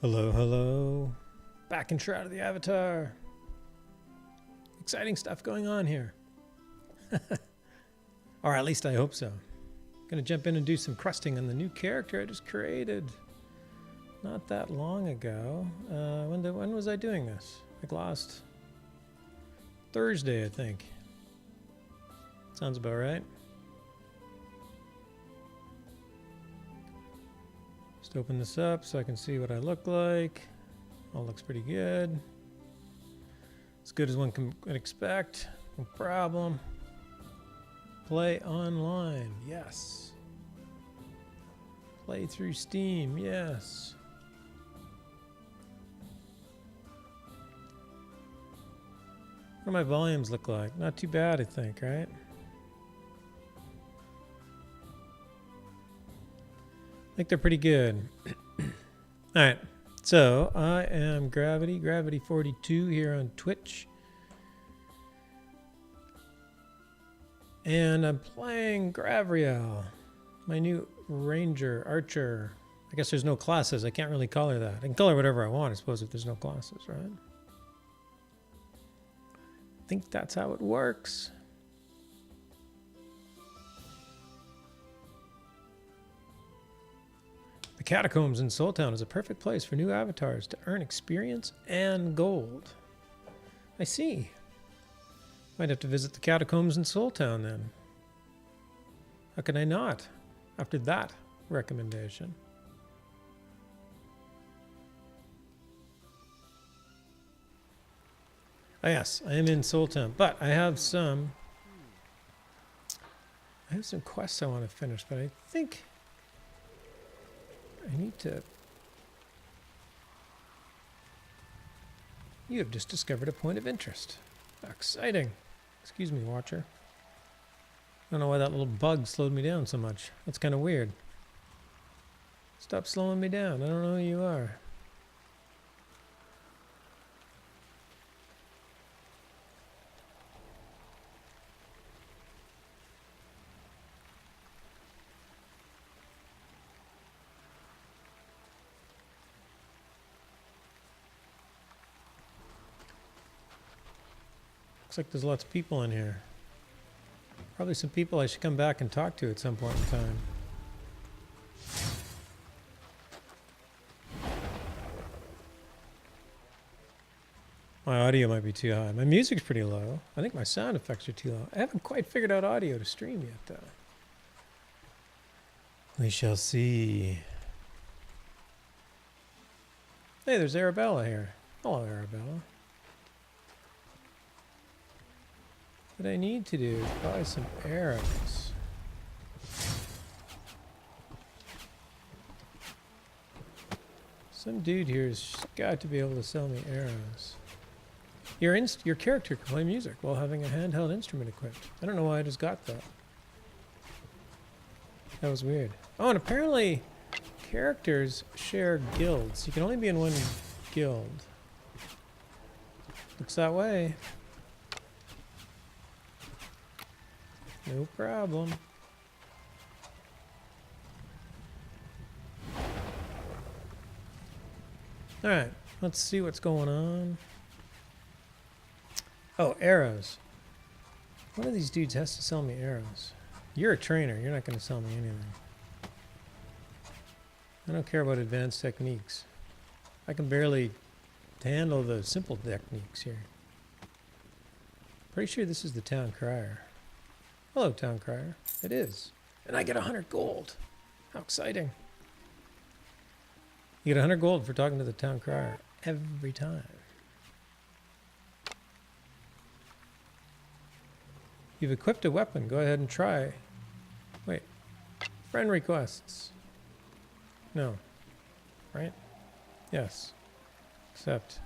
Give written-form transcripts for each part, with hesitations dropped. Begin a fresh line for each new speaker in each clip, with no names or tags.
Hello, hello. Back in Shroud of the Avatar. Exciting stuff going on here. Or at least I hope so. Gonna jump in and do some crusting on the new character I just created. Not that long ago. When was I doing this? Like last Thursday, I think. Sounds about right. Just open this up so I can see what I look like. All looks pretty good. As good as one can expect. No problem. Play online. Yes. Play through Steam. Yes. What do my volumes look like? Not too bad, I think, right? I think they're pretty good. All right. So I am Gravity 42 here on Twitch. And I'm playing Gravriel, my new ranger, archer. I guess there's no classes. I can't really call her that. I can call her whatever I want, I suppose, if there's no classes, right? I think that's how it works. The Catacombs in Soul Town is a perfect place for new avatars to earn experience and gold. I see. Might have to visit the Catacombs in Soul Town then. How can I not, after that recommendation? Oh yes, I am in Soul Town, but I have some quests I want to finish, but I think I need to... You have just discovered a point of interest. Exciting. Excuse me, watcher. I don't know why that little bug slowed me down so much. That's kind of weird. Stop slowing me down. I don't know who you are. Looks like there's lots of people in here. Probably some people I should come back and talk to at some point in time. My audio might be too high. My music's pretty low. I think my sound effects are too low. I haven't quite figured out audio to stream yet, though. We shall see. Hey, there's Arabella here. Hello, Arabella. What I need to do is buy some arrows. Some dude here's got to be able to sell me arrows. Your character can play music while having a handheld instrument equipped. I don't know why I just got that. That was weird. Oh, and apparently characters share guilds. You can only be in one guild. Looks that way. No problem. All right, let's see what's going on. Oh, arrows. One of these dudes has to sell me arrows. You're a trainer. You're not going to sell me anything. I don't care about advanced techniques. I can barely handle the simple techniques here. Pretty sure this is the town crier. Hello, town crier. It is. And I get 100 gold. How exciting. You get 100 gold for talking to the town crier every time. You've equipped a weapon. Go ahead and try. Wait. Friend requests. No. Right? Yes. Accept.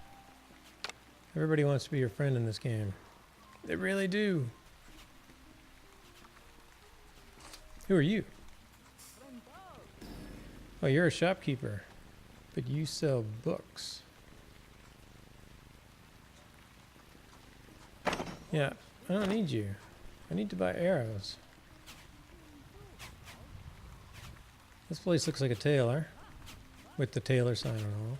Everybody wants to be your friend in this game. They really do. Who are you? Oh, you're a shopkeeper, but you sell books. Yeah, I don't need you. I need to buy arrows. This place looks like a tailor, with the tailor sign and all.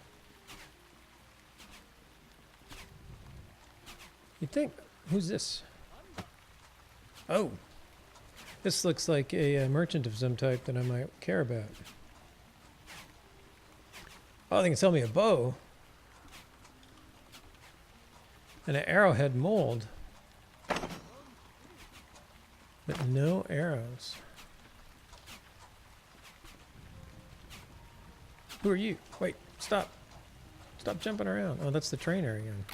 You'd think, who's this? Oh, this looks like a merchant of some type that I might care about. Oh, they can sell me a bow. And an arrowhead mold. But no arrows. Who are you? Wait, stop. Stop jumping around. Oh, that's the trainer again.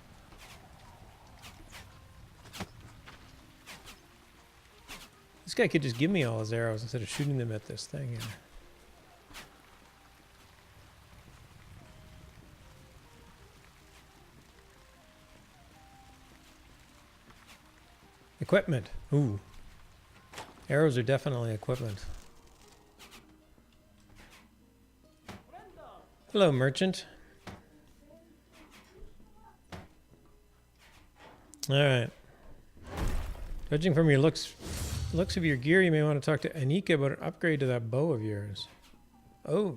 This guy could just give me all his arrows instead of shooting them at this thing here. Equipment. Ooh. Arrows are definitely equipment. Hello, merchant. All right. Judging from your looks of your gear, you may want to talk to Anika about an upgrade to that bow of yours. Oh.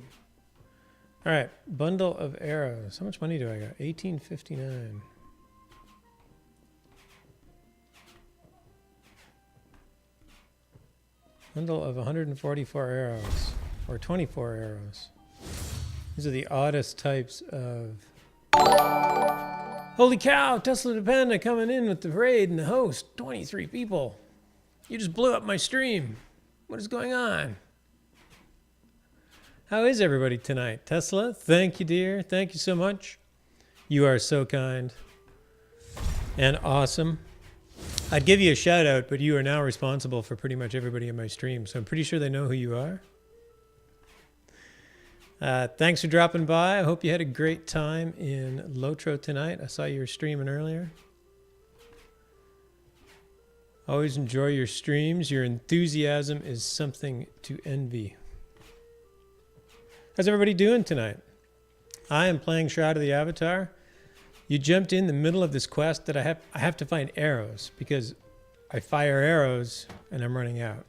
All right. Bundle of arrows. How much money do I got? 1859. Bundle of 144 arrows, or 24 arrows. These are the oddest types of... Holy cow! Tesla the Panda coming in with the raid and the host. 23 people. You just blew up my stream. What is going on? How is everybody tonight? Tesla, thank you, dear. Thank you so much. You are so kind and awesome. I'd give you a shout out, but you are now responsible for pretty much everybody in my stream, so I'm pretty sure they know who you are. Thanks for dropping by. I hope you had a great time in Lotro tonight. I saw you were streaming earlier. Always enjoy your streams. Your enthusiasm is something to envy. How's everybody doing tonight? I am playing Shroud of the Avatar. You jumped in the middle of this quest that I have to find arrows because I fire arrows and I'm running out.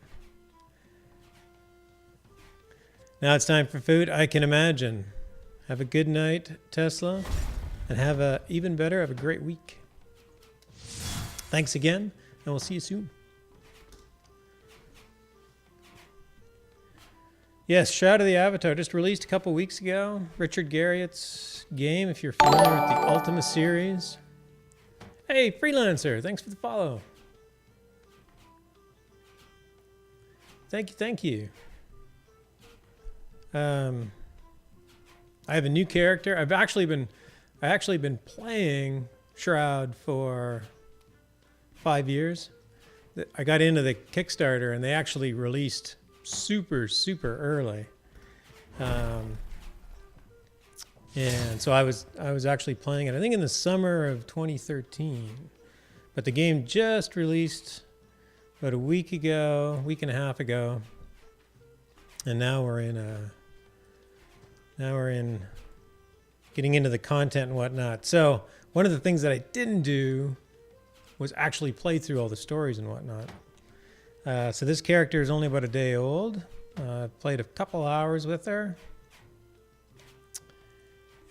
Now it's time for food. I can imagine. Have a good night, Tesla, and have a great week. Thanks again, and we'll see you soon. Yes, Shroud of the Avatar just released a couple weeks ago. Richard Garriott's game, if you're familiar with the Ultima series. Hey, Freelancer, thanks for the follow. Thank you. I have a new character. I actually been playing Shroud for 5 years. I got into the Kickstarter and they actually released super early, and so I was actually playing it I think in the summer of 2013, but the game just released about a week and a half ago, and now we're in getting into the content and whatnot. So one of the things that I didn't do was actually play through all the stories and whatnot. So this character is only about a day old. Played a couple hours with her.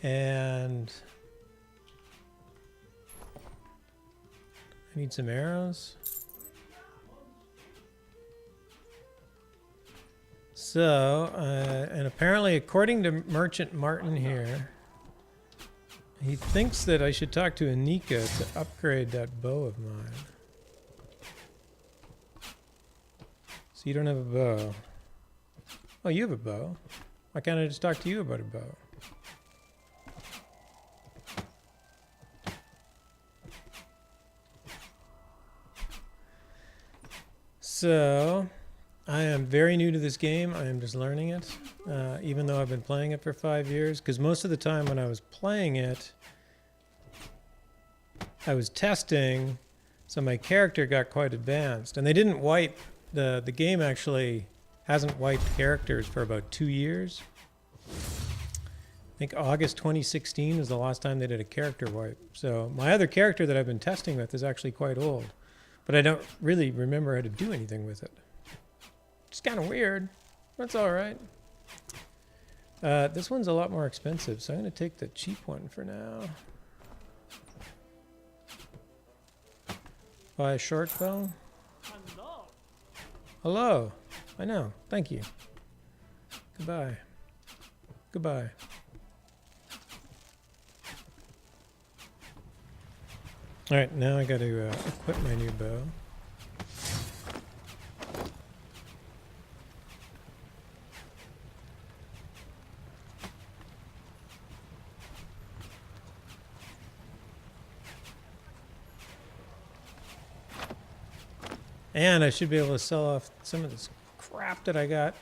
And I need some arrows. So, and apparently according to Merchant Martin here, he thinks that I should talk to Anika to upgrade that bow of mine. So you don't have a bow. Oh, you have a bow. Why can't I just talk to you about a bow? So, I am very new to this game. I am just learning it, even though I've been playing it for 5 years. Because most of the time when I was playing it, I was testing, so my character got quite advanced. And they didn't wipe... The game actually hasn't wiped characters for about 2 years. I think August 2016 was the last time they did a character wipe. So my other character that I've been testing with is actually quite old, but I don't really remember how to do anything with it. It's kind of weird. That's all right. This one's a lot more expensive, so I'm going to take the cheap one for now. Buy a short bow. Hello. I know. Thank you. Goodbye. Goodbye. All right, now I got to equip my new bow. And I should be able to sell off some of this crap that I got.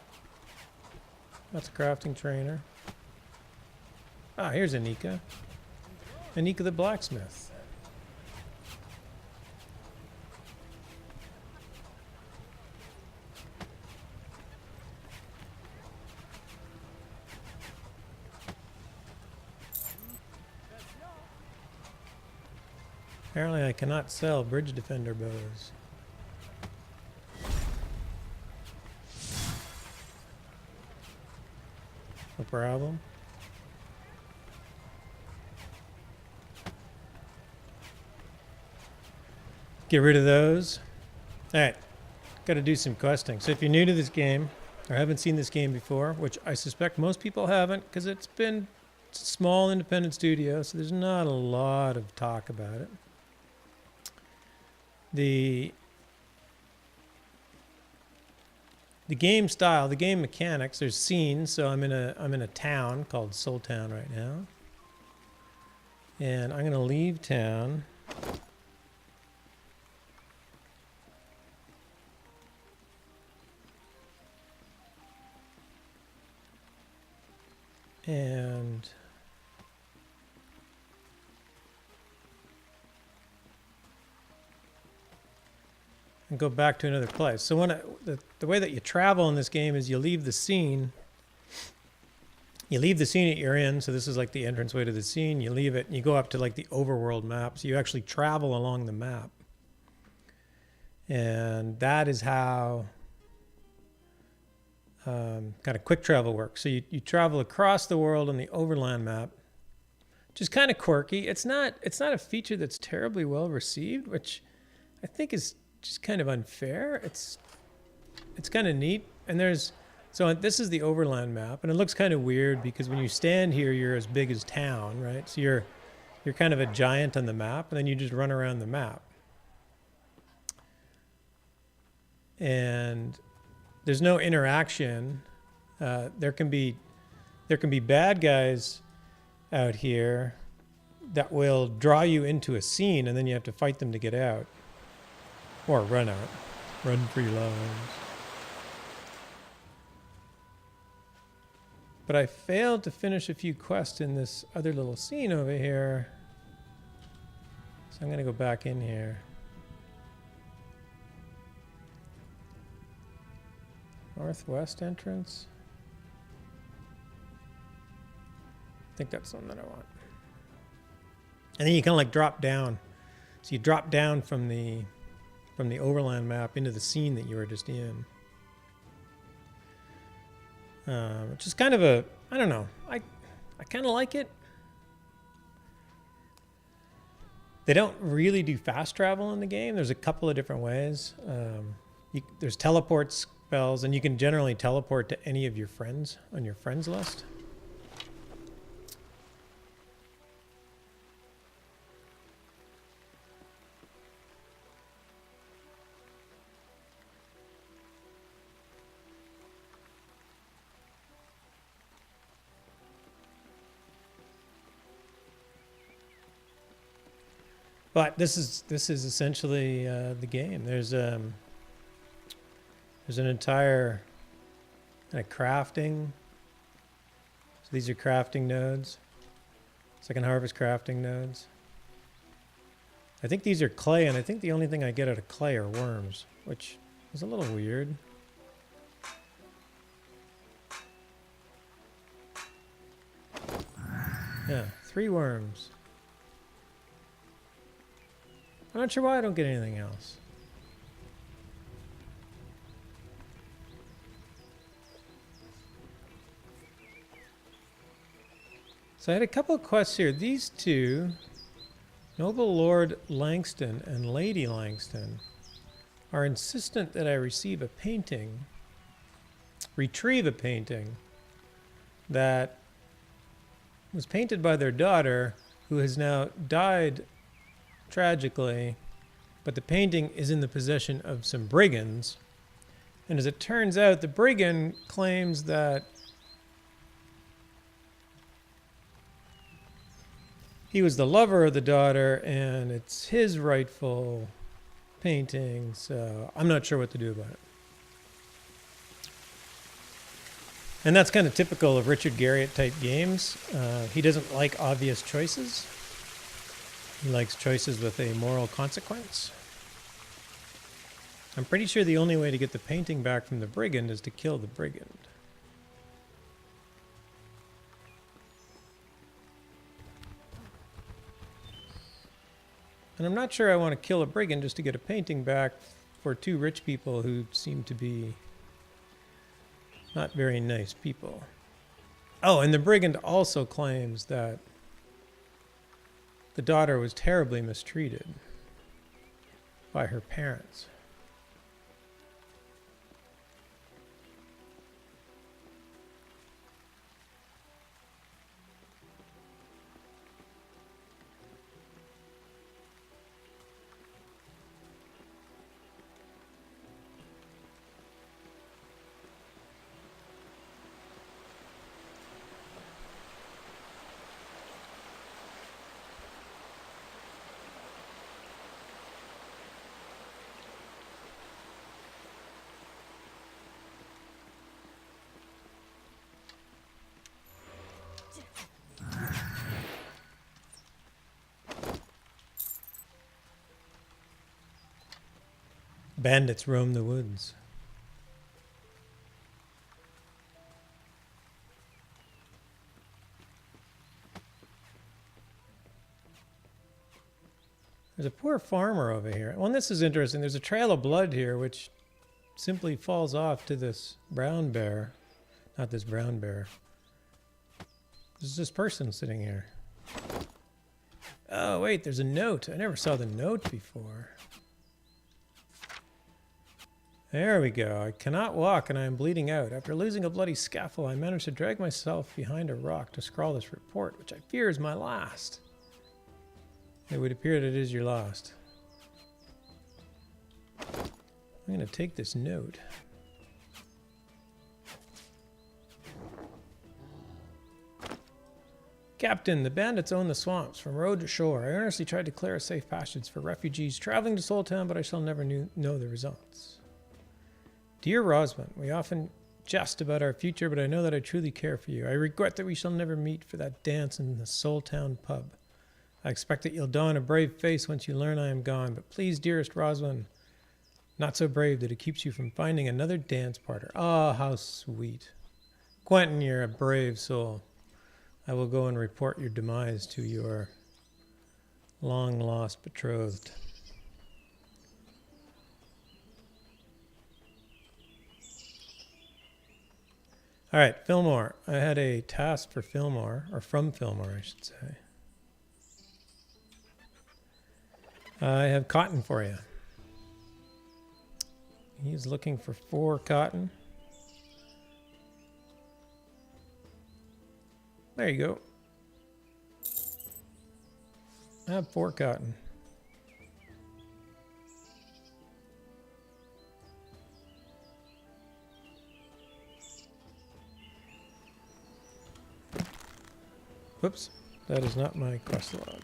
That's a crafting trainer. Ah, here's Anika. Anika the blacksmith. Apparently I cannot sell bridge defender bows. No problem. Get rid of those. Alright, got to do some questing. So if you're new to this game, or haven't seen this game before, which I suspect most people haven't, because it's been a small independent studio, so there's not a lot of talk about it. The game style, the game mechanics, there's scenes. So I'm in a town called Soul Town right now. And I'm going to leave town. And go back to another place. So when the way that you travel in this game is you leave the scene. You leave the scene that you're in. So this is like the entranceway to the scene. You leave it and you go up to like the overworld map. So you actually travel along the map. And that is how kind of quick travel works. So you travel across the world on the overland map, which is kind of quirky. It's not a feature that's terribly well received, which I think is just kind of unfair. It's kind of neat. And so this is the overland map, and it looks kind of weird because when you stand here, you're as big as town, right? So you're kind of a giant on the map, and then you just run around the map. And there's no interaction. There can be bad guys out here that will draw you into a scene, and then you have to fight them to get out. Or run out. Run for your lives. But I failed to finish a few quests in this other little scene over here. So I'm going to go back in here. Northwest entrance. I think that's the one that I want. And then you kind of like drop down. So you drop down from the overland map into the scene that you were just in. Which is kind of I don't know. I kind of like it. They don't really do fast travel in the game. There's a couple of different ways. There's teleport spells, and you can generally teleport to any of your friends on your friends list. But this is essentially the game. There's an entire kind of crafting. So these are crafting nodes. So I can harvest crafting nodes. I think these are clay, and I think the only thing I get out of clay are worms, which is a little weird. Yeah, 3 worms. I'm not sure why I don't get anything else. So I had a couple of quests here. These two Noble Lord Langston and Lady Langston are insistent that I retrieve a painting that was painted by their daughter, who has now died tragically, but the painting is in the possession of some brigands. And as it turns out, the brigand claims that he was the lover of the daughter and it's his rightful painting, so I'm not sure what to do about it. And that's kind of typical of Richard Garriott type games. He doesn't like obvious choices. He likes choices with a moral consequence. I'm pretty sure the only way to get the painting back from the brigand is to kill the brigand. And I'm not sure I want to kill a brigand just to get a painting back for two rich people who seem to be not very nice people. Oh, and the brigand also claims that the daughter was terribly mistreated by her parents. Bandits roam the woods. There's a poor farmer over here. Well, this is interesting. There's a trail of blood here, which simply falls off to this brown bear. Not this brown bear. There's this person sitting here. Oh, wait, there's a note. I never saw the note before. There we go. I cannot walk and I am bleeding out. After losing a bloody scuffle, I managed to drag myself behind a rock to scrawl this report, which I fear is my last. It would appear that it is your last. I'm going to take this note. Captain, the bandits own the swamps from road to shore. I earnestly tried to clear a safe passage for refugees traveling to Soul Town, but I shall never know the results. Dear Roswin, we often jest about our future, but I know that I truly care for you. I regret that we shall never meet for that dance in the Soul Town pub. I expect that you'll don a brave face once you learn I am gone, but please, dearest Roswin, not so brave that it keeps you from finding another dance partner. Ah, how sweet. Quentin, you're a brave soul. I will go and report your demise to your long-lost betrothed. All right, Fillmore. I had a task for Fillmore, or from Fillmore, I should say. I have cotton for you. He's looking for 4 cotton. There you go. I have 4 cotton. Whoops, that is not my quest log.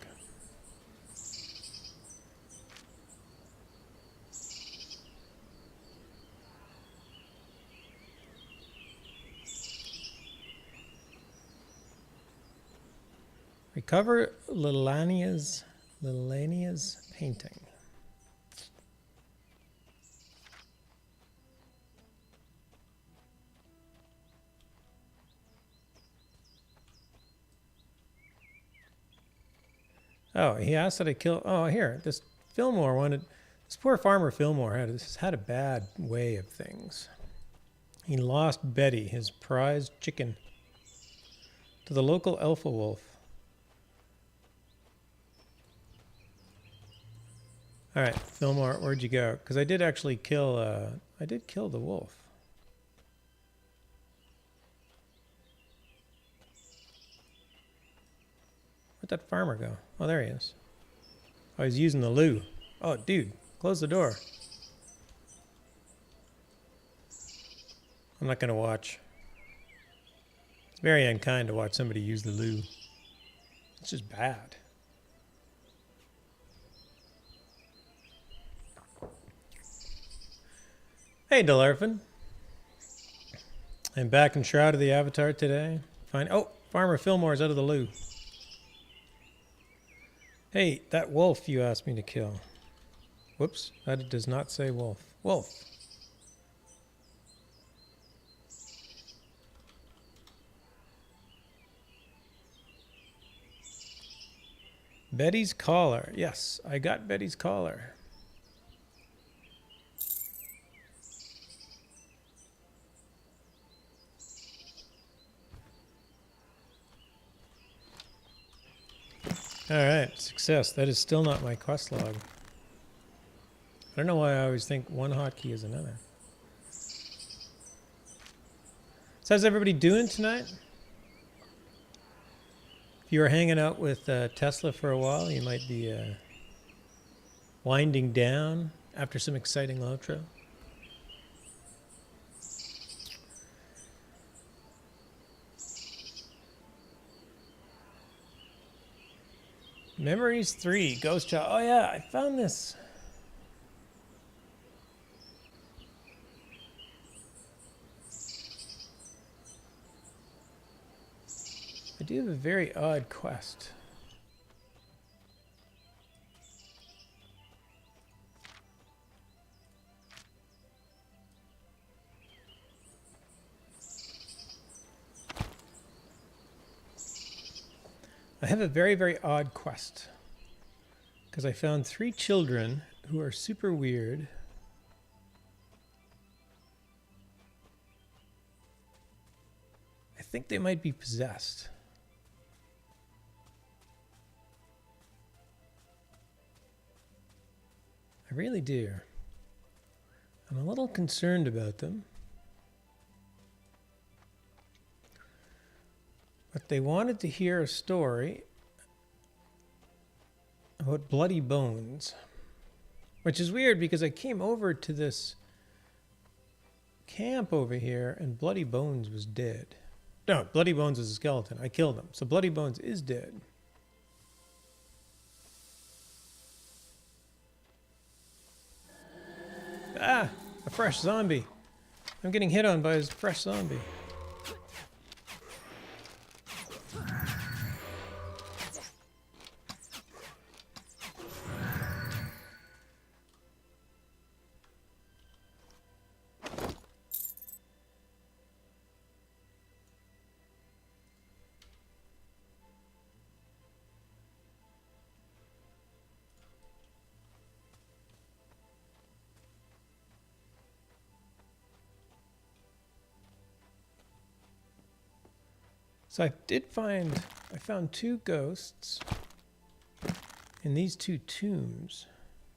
Recover Lilania's painting. Oh, he asked that I kill. Oh, here, this Fillmore wanted. This poor farmer Fillmore had a bad way of things. He lost Betty, his prized chicken, to the local alpha wolf. All right, Fillmore, where'd you go? Because I did actually kill. I did kill the wolf. Where'd that farmer go? Oh, there he is. Oh, he's using the loo. Oh, dude, close the door. I'm not gonna watch. It's very unkind to watch somebody use the loo. It's just bad. Hey, Delarfin. I'm back in Shroud of the Avatar today. Fine. Oh, Farmer Fillmore's out of the loo. Hey, that wolf you asked me to kill. Whoops, that does not say wolf. Wolf. Betty's collar. Yes, I got Betty's collar. Alright, success. That is still not my quest log. I don't know why I always think one hotkey is another. So how's everybody doing tonight? If you were hanging out with Tesla for a while, you might be winding down after some exciting outro. Memories 3, Ghost Child. Oh yeah, I found this. I do have a very odd quest. I have a very, very odd quest. Because I found 3 children who are super weird. I think they might be possessed. I really do. I'm a little concerned about them. But they wanted to hear a story about bloody bones. Which is weird because I came over to this camp over here and Bloody Bones was dead. No, Bloody Bones is a skeleton. I killed him. So Bloody Bones is dead. Ah, a fresh zombie. I'm getting hit on by a fresh zombie. So I found 2 ghosts in these 2 tombs,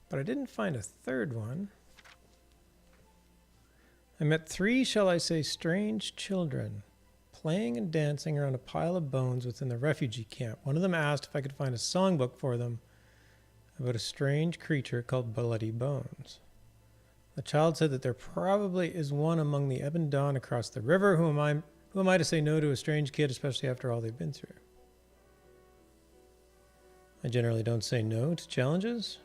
but I didn't find a third one. I met 3, shall I say, strange children playing and dancing around a pile of bones within the refugee camp. One of them asked if I could find a songbook for them about a strange creature called Bloody Bones. The child said that there probably is one among the ebb and dawn across the river. Who am I to say no to a strange kid, especially after all they've been through? I generally don't say no to challenges.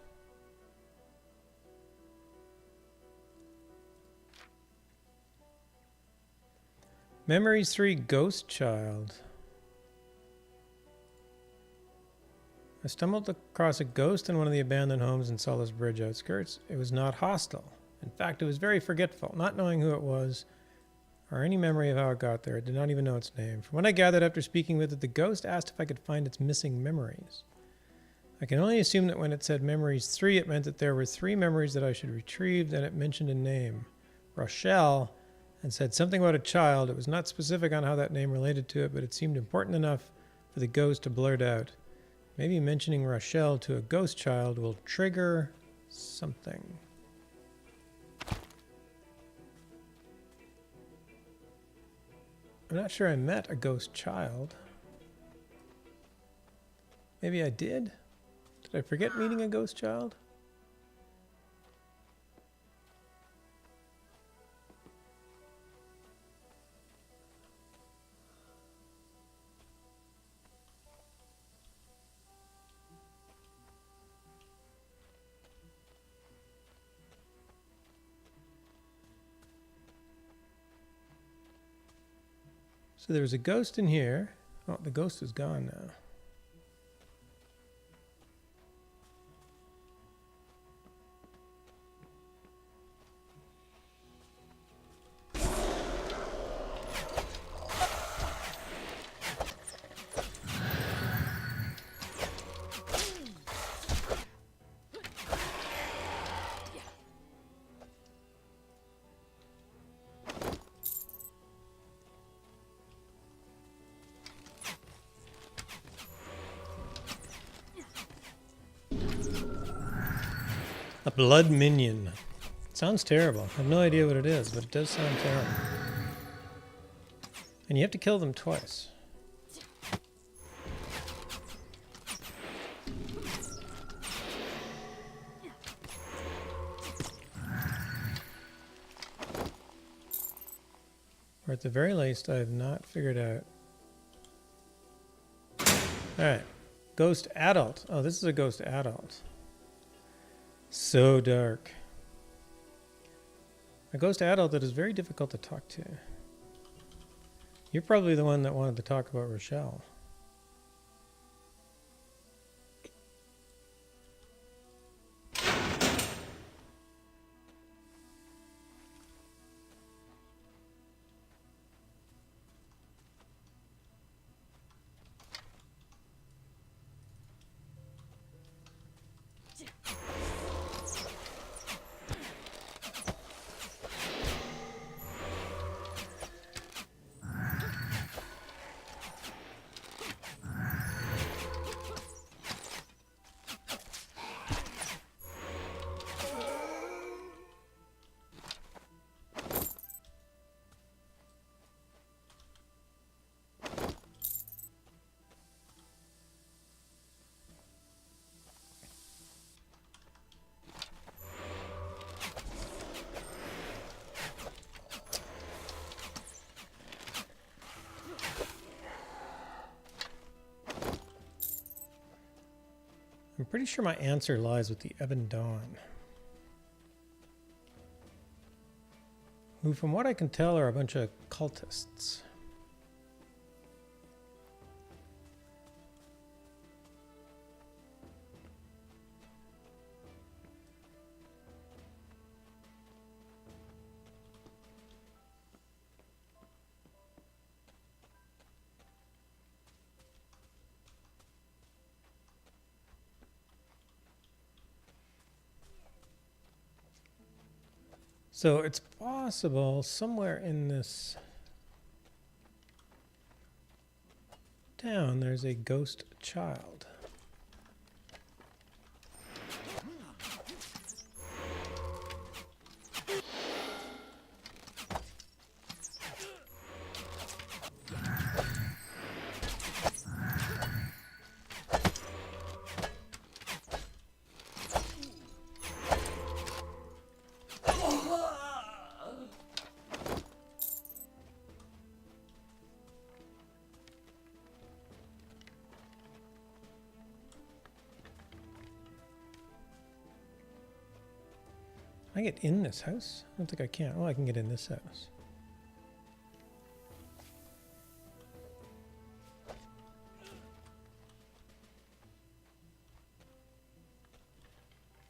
Memories 3, Ghost Child. I stumbled across a ghost in one of the abandoned homes in Solace Bridge outskirts. It was not hostile. In fact, it was very forgetful, not knowing who it was or any memory of how it got there. It did not even know its name. From what I gathered after speaking with it, the ghost asked if I could find its missing memories. I can only assume that when it said memories 3, it meant that there were 3 memories that I should retrieve. Then it mentioned a name, Rochelle, and said something about a child. It was not specific on how that name related to it, but it seemed important enough for the ghost to blurt out. Maybe mentioning Rochelle to a ghost child will trigger something. I'm not sure I met a ghost child. Maybe I did? Did I forget meeting a ghost child? So there was a ghost in here. Oh, the ghost is gone now. A blood minion. Sounds terrible. I have no idea what it is, but it does sound terrible. And you have to kill them twice. Or at the very least, I have not figured out. Alright. Ghost adult. Oh, this is a ghost adult. So dark. A ghost adult that is very difficult to talk to. You're probably the one that wanted to talk about Rochelle. I'm pretty sure my answer lies with the Ebon Dawn, who, from what I can tell, are a bunch of cultists. So it's possible somewhere in this town there's a ghost child. Can I get in this house? I don't think I can. Oh, I can get in this house.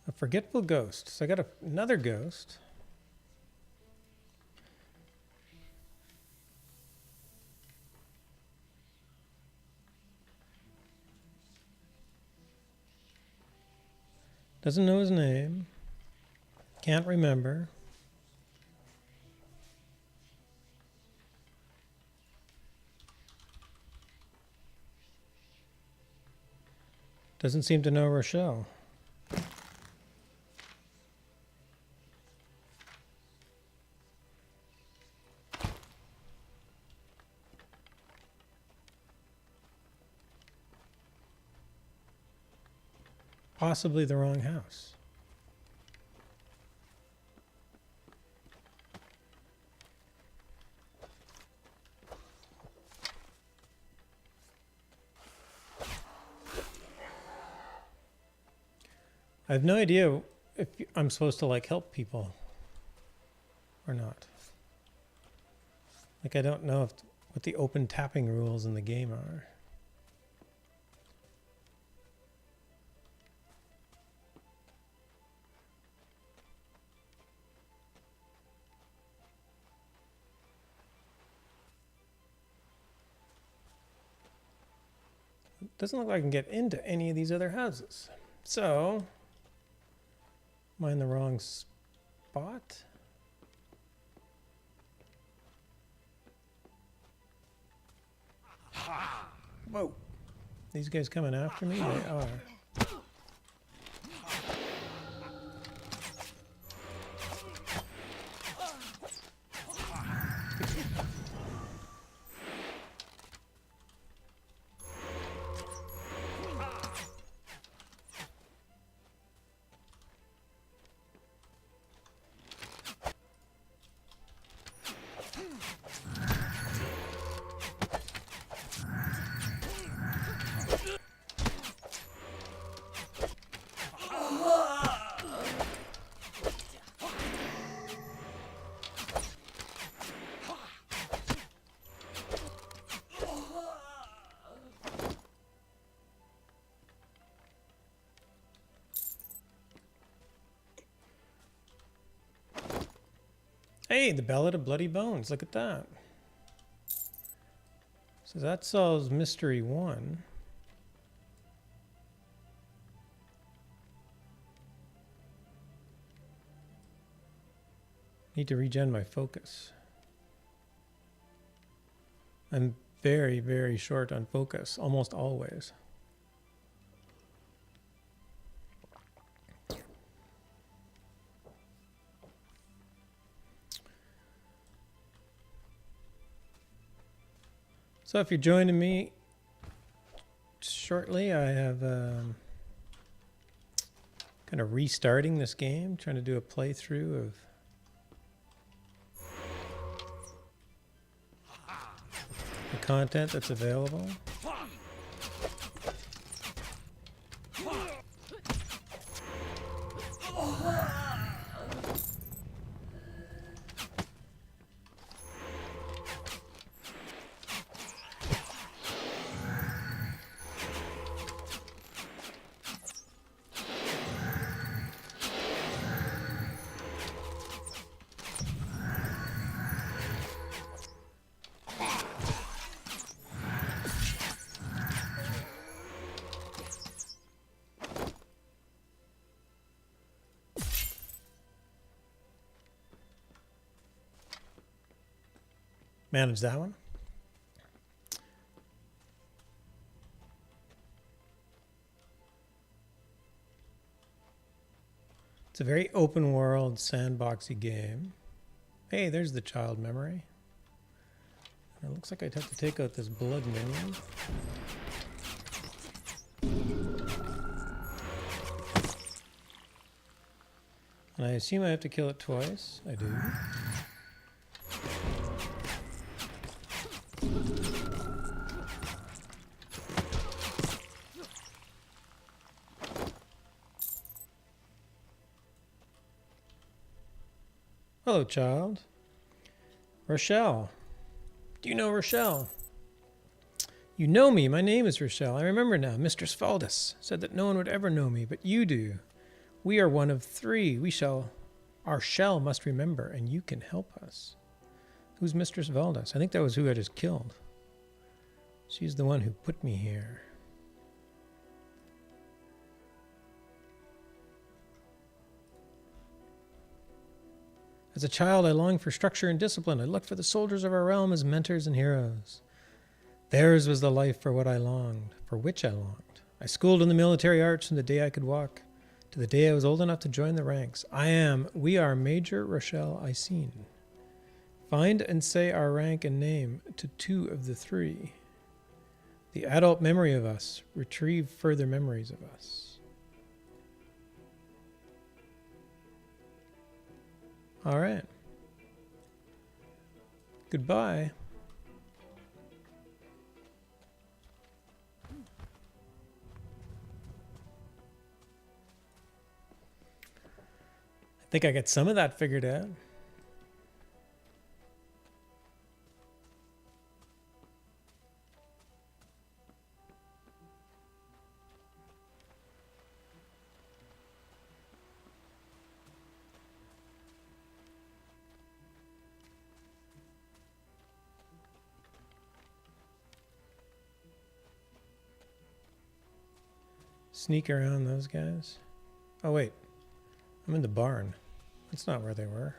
A forgetful ghost. So I got another ghost. Doesn't know his name. Can't remember. Doesn't seem to know Rochelle. possibly the wrong house? I have no idea if I'm supposed to like help people or not. Like I don't know what the open tapping rules in the game are. It doesn't look like I can get into any of these other houses. So, am I in the wrong spot? Whoa. These guys coming after me? They are. Hey, the Ballad of Bloody Bones. Look at that. So that solves mystery 1. Need to regen my focus. I'm very, very short on focus, almost always. So if you're joining me shortly, I have kind of restarting this game, trying to do a playthrough of the content that's available. Manage that one. It's a very open world, sandboxy game. Hey, there's the child memory. It looks like I'd have to take out this blood minion. And I assume I have to kill it twice. I do. Hello, child. Rochelle. Do you know Rochelle? You know me. My name is Rochelle. I remember now. Mistress Valdis said that no one would ever know me, but you do. We are one of 3. Our shell must remember, and you can help us. Who's Mistress Valdis? I think that was who I just killed. She's the one who put me here. As a child, I longed for structure and discipline. I looked for the soldiers of our realm as mentors and heroes. Theirs was the life for which I longed. I schooled in the military arts from the day I could walk to the day I was old enough to join the ranks. We are Major Rochelle Icene. Find and say our rank and name to 2 of the 3. The adult memory of us. Retrieve further memories of us. All right. Goodbye. I think I got some of that figured out. Sneak around those guys. Oh, wait. I'm in the barn. That's not where they were.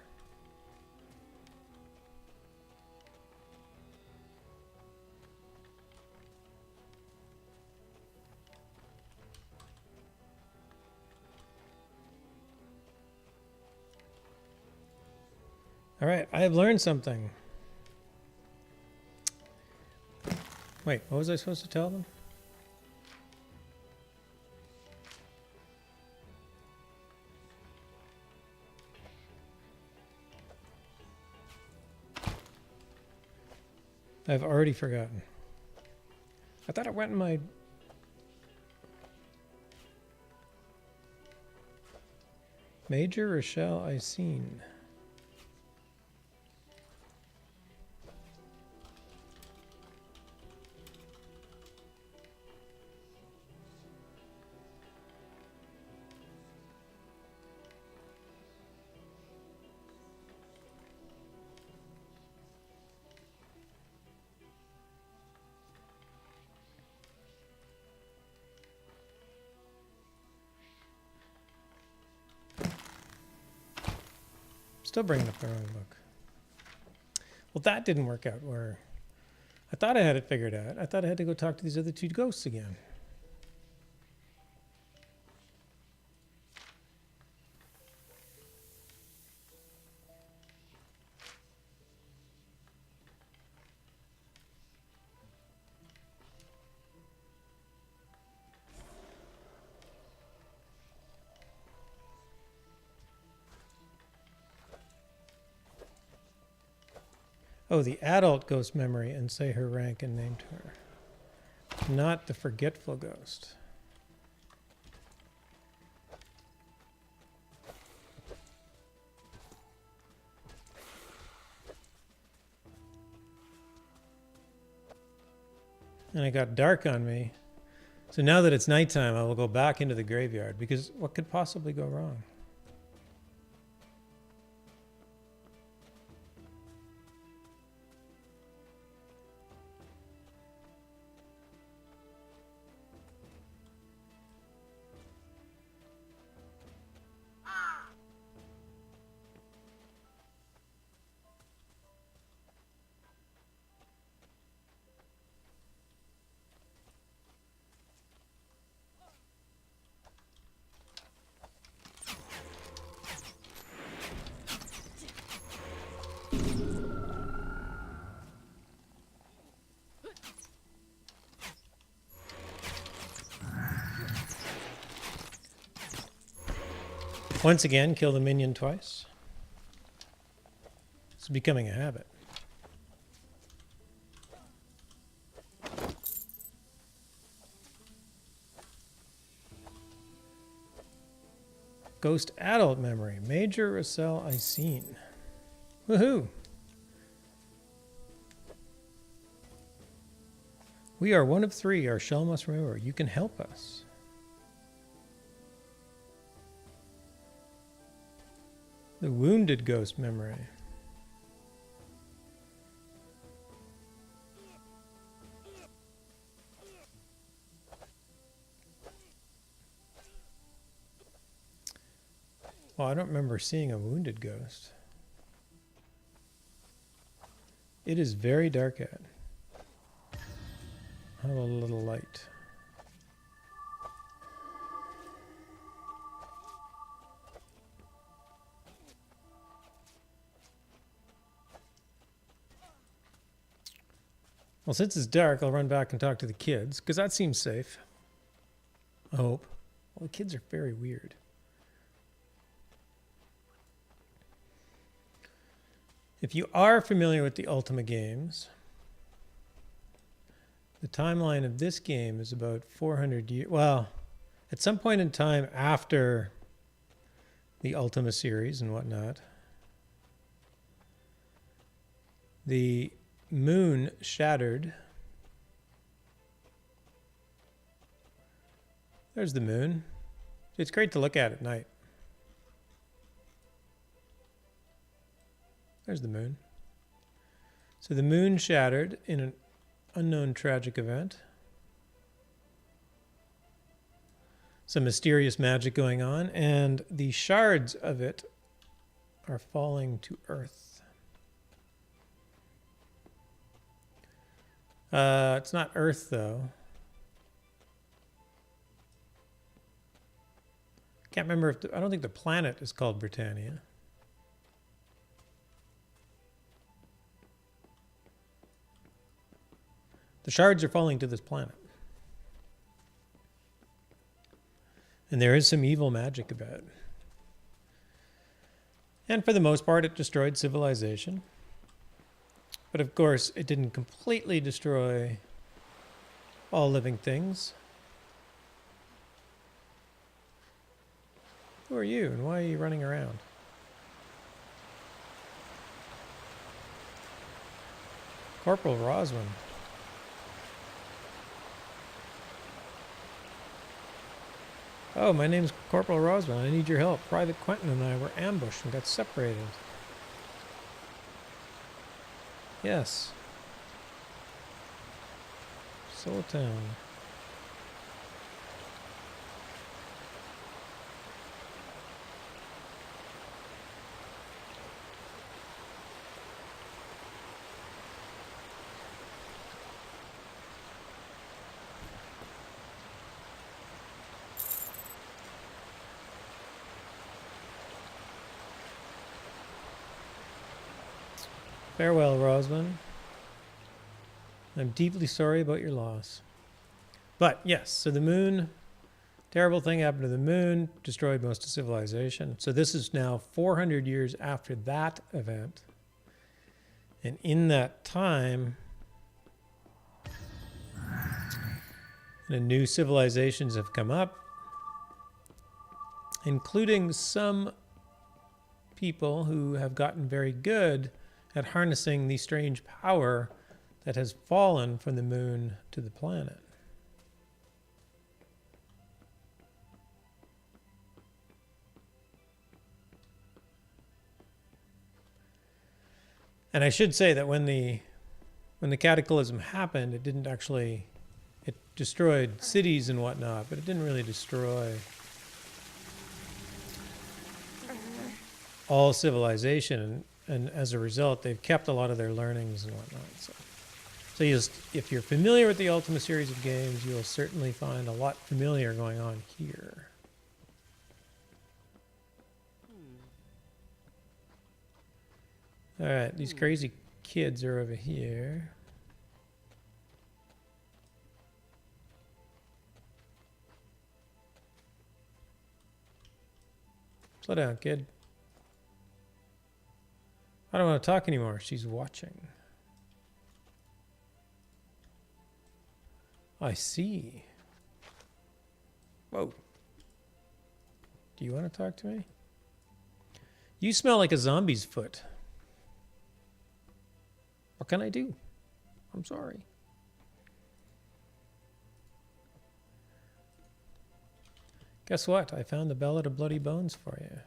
All right, I have learned something. Wait, what was I supposed to tell them? I've already forgotten. I thought it went in my... Major Rochelle I seen. Still bringing up the wrong book. Well, that didn't work out where I thought I had it figured out. I thought I had to go talk to these other two ghosts again. Oh, the adult ghost memory and say her rank and name to her. Not the forgetful ghost. And it got dark on me. So now that it's nighttime, I will go back into the graveyard because what could possibly go wrong? Once again, kill the minion twice. It's becoming a habit. Ghost adult memory. Major Rochelle I seen. Woohoo! We are one of three. Our shell must remember. You can help us. The wounded ghost memory. Well, I don't remember seeing a wounded ghost. It is very dark out. Have a little light. Well, since it's dark, I'll run back and talk to the kids, because that seems safe. I hope. Well, the kids are very weird. If you are familiar with the Ultima games, the timeline of this game is about 400 years. Well, at some point in time after the Ultima series and whatnot, the moon shattered. There's the moon. It's great to look at night. There's the moon. So the moon shattered in an unknown tragic event. Some mysterious magic going on, and the shards of it are falling to Earth. It's not Earth, though. Can't remember if I don't think the planet is called Britannia. The shards are falling to this planet. And there is some evil magic about. And for the most part, it destroyed civilization. But of course, it didn't completely destroy all living things. Who are you, and why are you running around? Corporal Roswin. Oh, my name's Corporal Roswin. I need your help. Private Quentin and I were ambushed and got separated. Yes. Soul Town. Farewell, Roswin. I'm deeply sorry about your loss. But yes, so the moon, terrible thing happened to the moon, destroyed most of civilization. So this is now 400 years after that event. And in that time, new civilizations have come up, including some people who have gotten very good at harnessing the strange power that has fallen from the moon to the planet. And I should say that when the cataclysm happened, it didn't actually, it destroyed cities and whatnot, but it didn't really destroy all civilization. And as a result, they've kept a lot of their learnings and whatnot. So if you're familiar with the Ultima series of games, you'll certainly find a lot familiar going on here. All right, these crazy kids are over here. Slow down, kid. I don't want to talk anymore. She's watching. I see. Whoa. Do you want to talk to me? You smell like a zombie's foot. What can I do? I'm sorry. Guess what? I found the Ballad of Bloody Bones for you.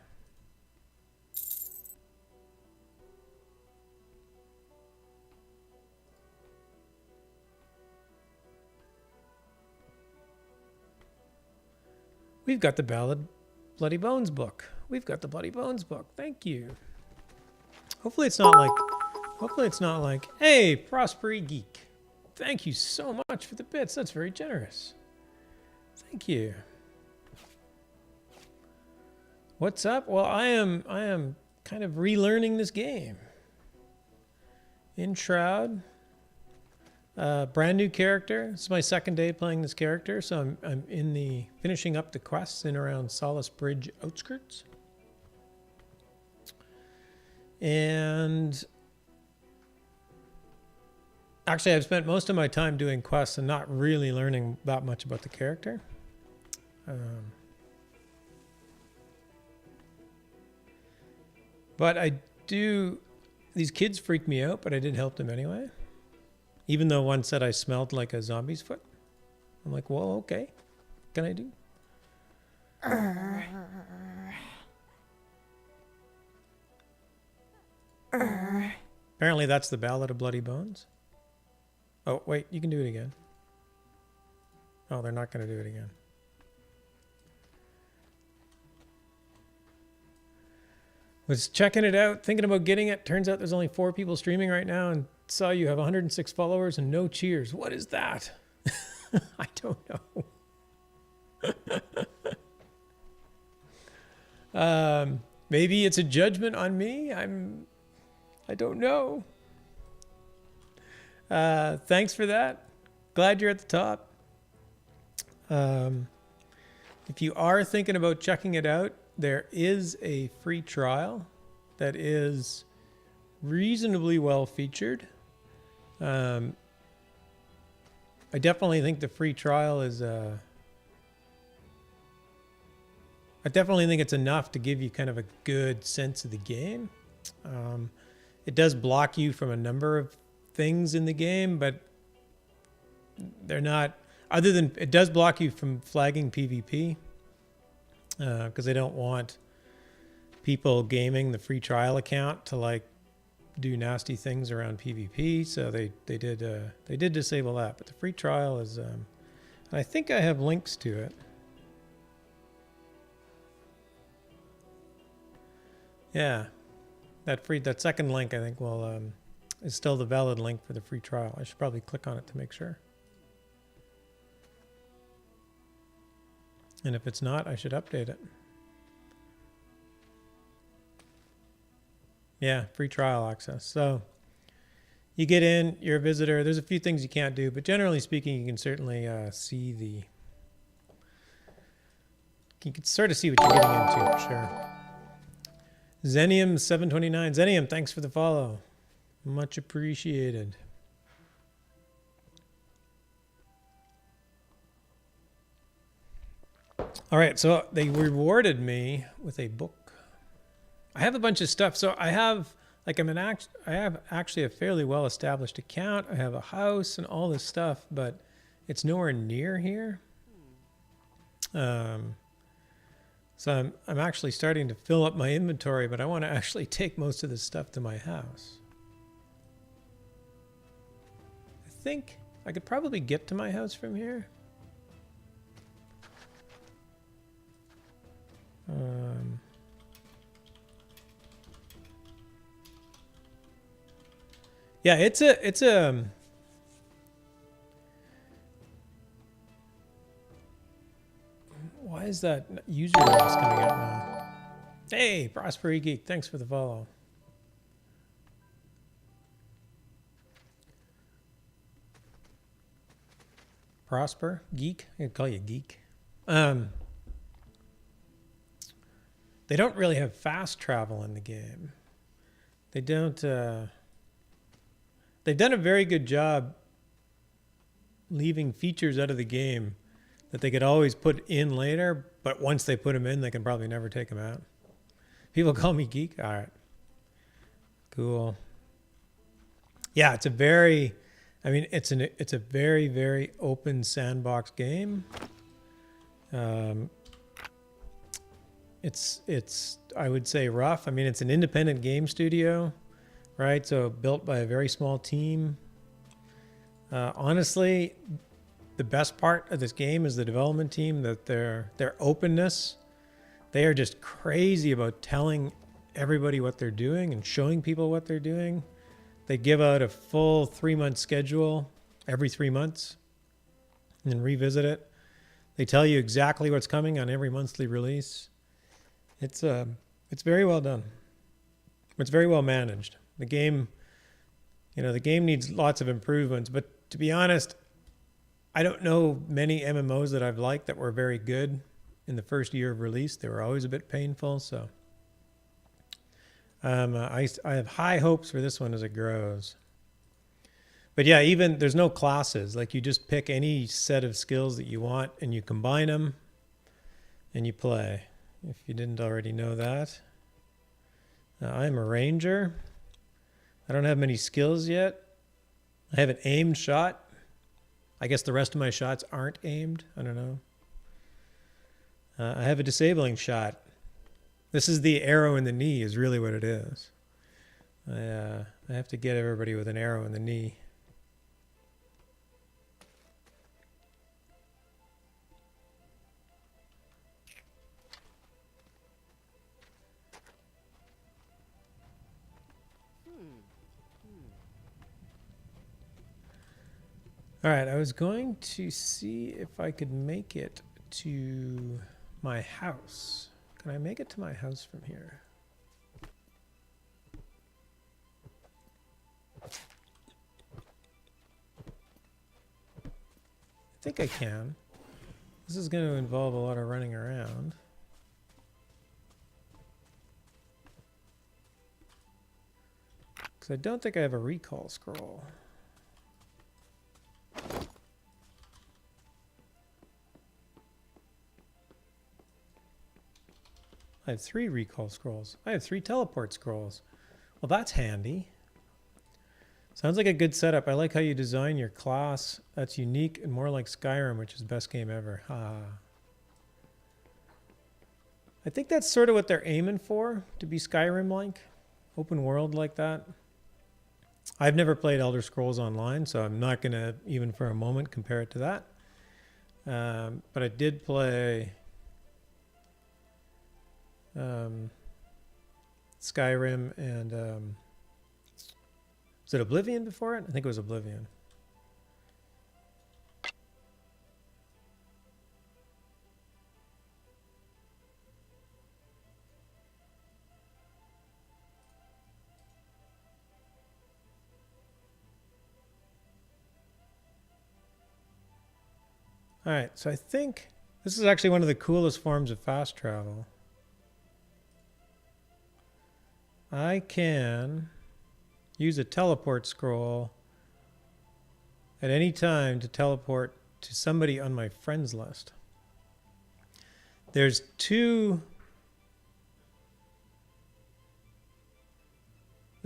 We've got the Ballad Bloody Bones book. We've got the Bloody Bones book. Thank you. Hopefully it's not like, hey, Prospery Geek. Thank you so much for the bits. That's very generous. Thank you. What's up? Well, I am kind of relearning this game. In Shroud. Brand new character. This is my second day playing this character, so I'm finishing up the quests in around Solace Bridge outskirts. And Actually, I've spent most of my time doing quests and not really learning that much about the character. But I do... These kids freak me out, but I did help them anyway. Even though one said I smelled like a zombie's foot. I'm like, well, okay. What can I do? Apparently that's the Ballad of Bloody Bones. Oh, wait, you can do it again. Oh, they're not going to do it again. Was checking it out, thinking about getting it. Turns out there's only 4 people streaming right now, and saw you have 106 followers and no cheers. What is that? I don't know. Maybe it's a judgment on me. I don't know. Thanks for that. Glad you're at the top. If you are thinking about checking it out, there is a free trial that is reasonably well featured. I definitely think the free trial is I definitely think it's enough to give you kind of a good sense of the game. It does block you from a number of things in the game, but they're not, other than it does block you from flagging PvP, because they don't want people gaming the free trial account to like do nasty things around PvP. So they did disable that, but the free trial is I think I have links to it. Yeah, that second link I think will is still the valid link for the free trial. I should probably click on it to make sure. And if it's not, I should update it. Yeah, free trial access. So you get in, you're a visitor. There's a few things you can't do, but generally speaking, you can certainly see the... You can sort of see what you're getting into, for sure. Zenium729. Zenium, thanks for the follow. Much appreciated. All right, so they rewarded me with a book. I have a bunch of stuff. So I have, like, I have actually a fairly well-established account. I have a house and all this stuff, but it's nowhere near here. So I'm actually starting to fill up my inventory, but I want to actually take most of this stuff to my house. I think I could probably get to my house from here. Yeah, it's a why is that user just coming out now? Hey, Prosperity Geek, thanks for the follow. Prosper Geek, I could call you Geek. They don't really have fast travel in the game. They don't. They've done a very good job leaving features out of the game that they could always put in later, but once they put them in, they can probably never take them out. People call me geek. All right, cool. Yeah, it's a very, I mean, it's a very, very open sandbox game. It's I would say rough. I mean, it's an independent game studio, right? So built by a very small team. Honestly, the best part of this game is the development team, that their openness. They are just crazy about telling everybody what they're doing and showing people what they're doing. They give out a full 3-month schedule every 3 months and then revisit it. They tell you exactly what's coming on every monthly release. It's very well done. It's very well managed. The game, the game needs lots of improvements, but to be honest, I don't know many MMOs that I've liked that were very good in the first year of release. They were always a bit painful, so I have high hopes for this one as it grows. But yeah, even there's no classes. Like you just pick any set of skills that you want and you combine them and you play. If you didn't already know that. I'm a ranger. I don't have many skills yet. I have an aimed shot. I guess the rest of my shots aren't aimed. I don't know. I have a disabling shot. This is the arrow in the knee is really what it is. I have to get everybody with an arrow in the knee. All right, I was going to see if I could make it to my house. Can I make it to my house from here? I think I can. This is going to involve a lot of running around. Because I don't think I have a recall scroll. I have 3 recall scrolls. I have 3 teleport scrolls. Well, that's handy. Sounds like a good setup. I like how you design your class. That's unique and more like Skyrim, which is best game ever. I think that's sort of what they're aiming for, to be Skyrim-like. Open world like that. I've never played Elder Scrolls Online, so I'm not going to, even for a moment, compare it to that. But I did play Skyrim and was it Oblivion before it? I think it was Oblivion. All right, so I think this is actually one of the coolest forms of fast travel. I can use a teleport scroll at any time to teleport to somebody on my friends list. There's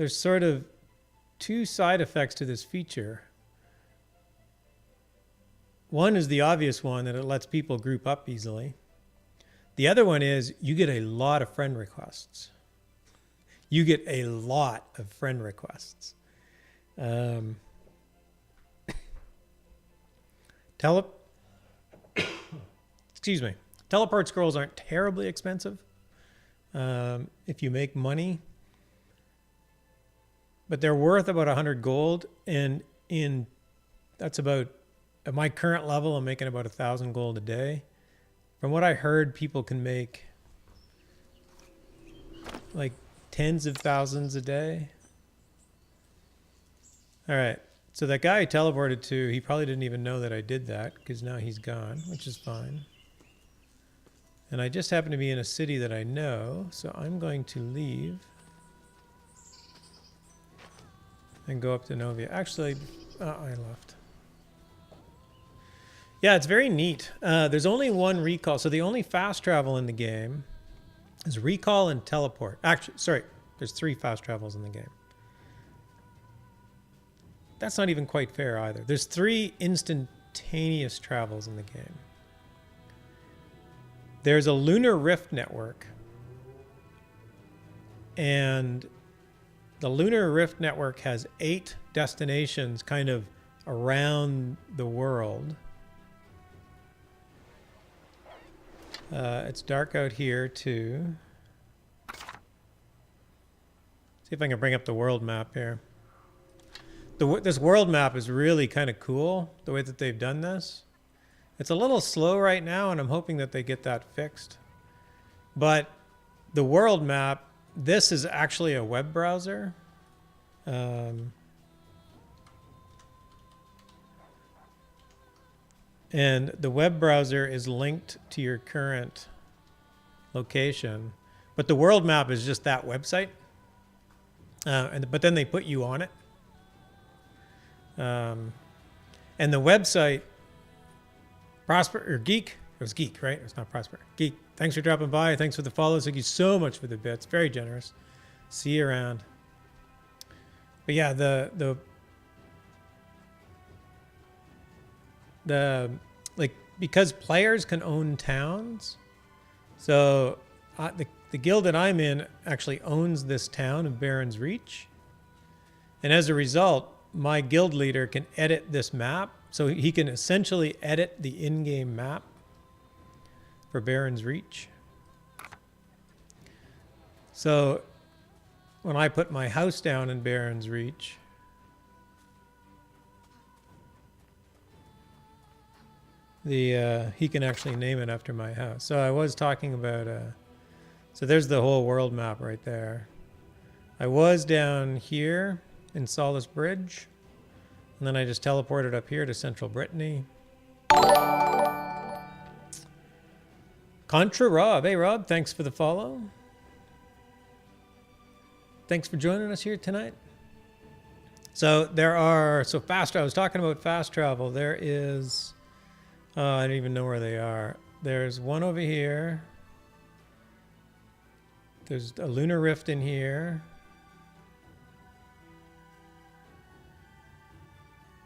sort of 2 side effects to this feature. One is the obvious one, that it lets people group up easily. The other one is you get a lot of friend requests. You get a lot of friend requests. Excuse me. Teleport scrolls aren't terribly expensive if you make money, but they're worth about 100 gold. And that's about, at my current level, I'm making about 1,000 gold a day. From what I heard, people can make like tens of thousands a day. All right. So that guy I teleported to, he probably didn't even know that I did that because now he's gone, which is fine. And I just happen to be in a city that I know, so I'm going to leave and go up to Novia. Actually, I left. Yeah, it's very neat. There's only 1 recall. So the only fast travel in the game is recall and teleport. Actually, sorry, there's 3 fast travels in the game. That's not even quite fair either. There's 3 instantaneous travels in the game. There's a lunar rift network. And the lunar rift network has 8 destinations kind of around the world. It's dark out here too. See if I can bring up the world map here. This world map is really kind of cool, the way that they've done this. It's a little slow right now, and I'm hoping that they get that fixed. But the world map, this is actually a web browser. And the web browser is linked to your current location. But the world map is just that website. But then they put you on it. And the website, Prosper or Geek, it was Geek, right? It's not Prosper. Geek, thanks for dropping by. Thanks for the follows. Thank you so much for the bits. Very generous. See you around. But yeah, the like, because players can own towns, so the guild that I'm in actually owns this town of Baron's Reach, and as a result, my guild leader can edit this map, so he can essentially edit the in-game map for Baron's Reach. So when I put my house down in Baron's Reach, he can actually name it after my house. So I was talking about, so there's the whole world map right there. I was down here in Solace Bridge, and then I just teleported up here to Central Brittany. Contra Rob. Hey Rob, thanks for the follow. Thanks for joining us here tonight. So there are, so fast, I was talking about fast travel. There is, I don't even know where they are. There's one over here. There's a lunar rift in here.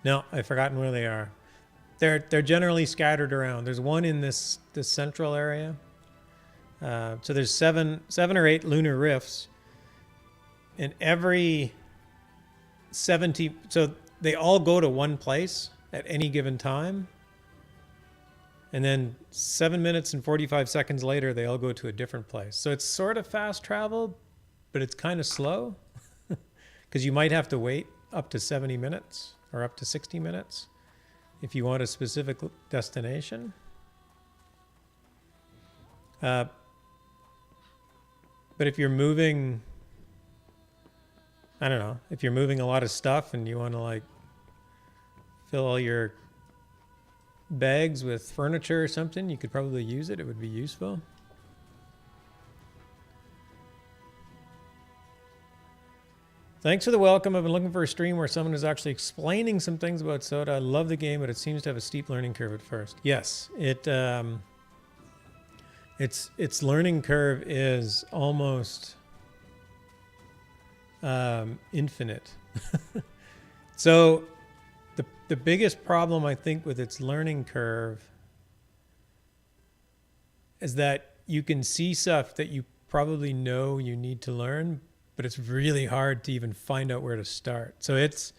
No, I've forgotten where they are. They're generally scattered around. There's one in this central area. So there's seven or eight lunar rifts, and every 70. So they all go to one place at any given time, and then 7 minutes and 45 seconds later, they all go to a different place. So it's sort of fast travel, but it's kind of slow because you might have to wait up to 70 minutes or up to 60 minutes if you want a specific destination. But if you're moving, I don't know, if you're moving a lot of stuff and you want to like fill all your bags with furniture or something, you could probably use it. It would be useful. Thanks for the welcome. I've been looking for a stream where someone is actually explaining some things about Soda. I love the game, but it seems to have a steep learning curve at first. Yes, its learning curve is almost infinite. So the biggest problem I think with its learning curve is that you can see stuff that you probably know you need to learn, but it's really hard to even find out where to start. So it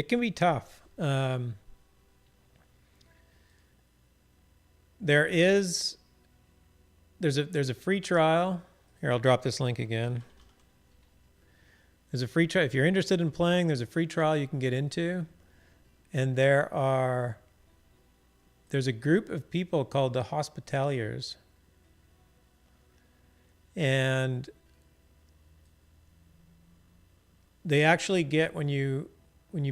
can be tough. There's a free trial. Here, I'll drop this link again. There's a free trial. If you're interested in playing, there's a free trial you can get into. And there's a group of people called the Hospitaliers. And they actually get, when you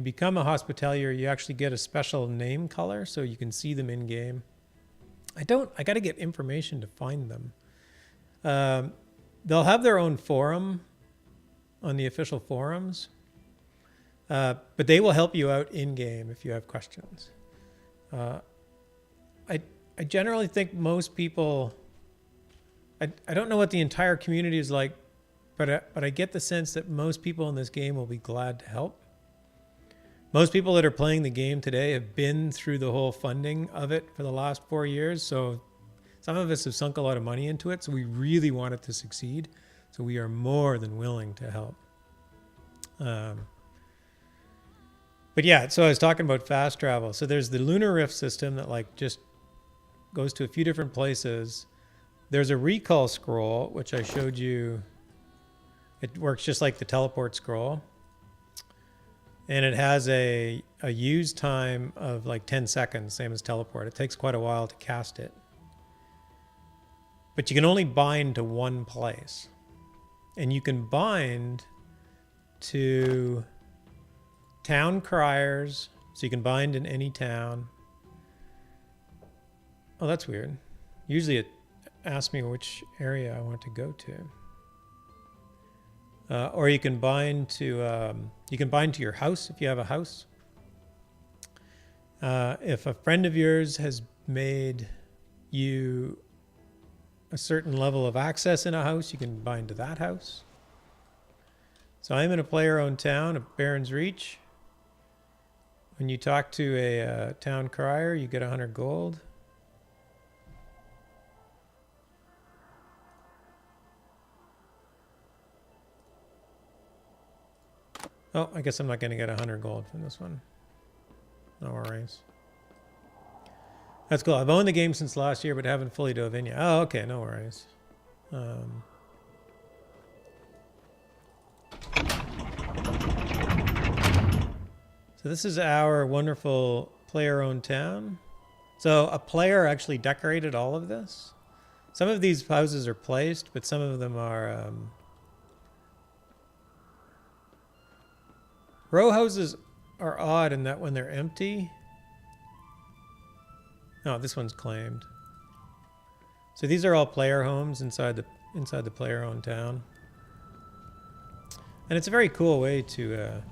become a Hospitalier, you actually get a special name color so you can see them in game. I got to get information to find them. They'll have their own forum on the official forums, but they will help you out in game if you have questions. I generally think most people, I don't know what the entire community is like, but I get the sense that most people in this game will be glad to help. Most people that are playing the game today have been through the whole funding of it for the last 4 years. So some of us have sunk a lot of money into it. So we really want it to succeed. So we are more than willing to help. But yeah, so I was talking about fast travel. So there's the lunar rift system that like just goes to a few different places. There's a recall scroll, which I showed you. It works just like the teleport scroll. And it has a use time of like 10 seconds, same as teleport. It takes quite a while to cast it. But you can only bind to one place. And you can bind to town criers. So you can bind in any town. Oh, that's weird. Usually it asks me which area I want to go to. Or you can bind to your house if you have a house. If a friend of yours has made you a certain level of access in a house, you can bind to that house. So I'm in a player-owned town of Baron's Reach. When you talk to a town crier, you get 100 gold. Oh, I guess I'm not going to get 100 gold from this one. No worries. That's cool. I've owned the game since last year, but haven't fully dove in yet. Oh, okay. No worries. So this is our wonderful player-owned town. So a player actually decorated all of this. Some of these houses are placed, but some of them are... row houses are odd in that when they're empty... No, this one's claimed. So these are all player homes inside the player-owned town. And it's a very cool way to...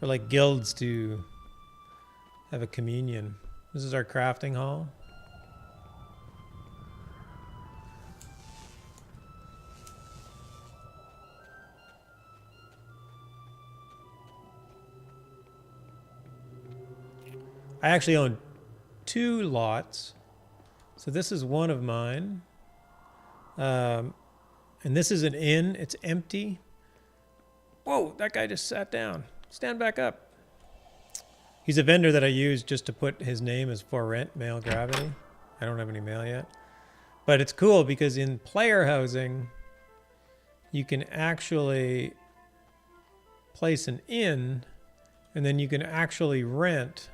for like guilds to have a communion. This is our crafting hall. I actually own 2 lots. So this is one of mine. And this is an inn. It's empty. Whoa, that guy just sat down. Stand back up. He's a vendor that I use just to put his name as for rent, male gravity. I don't have any mail yet. But it's cool because in player housing, you can actually place an inn and then you can actually rent.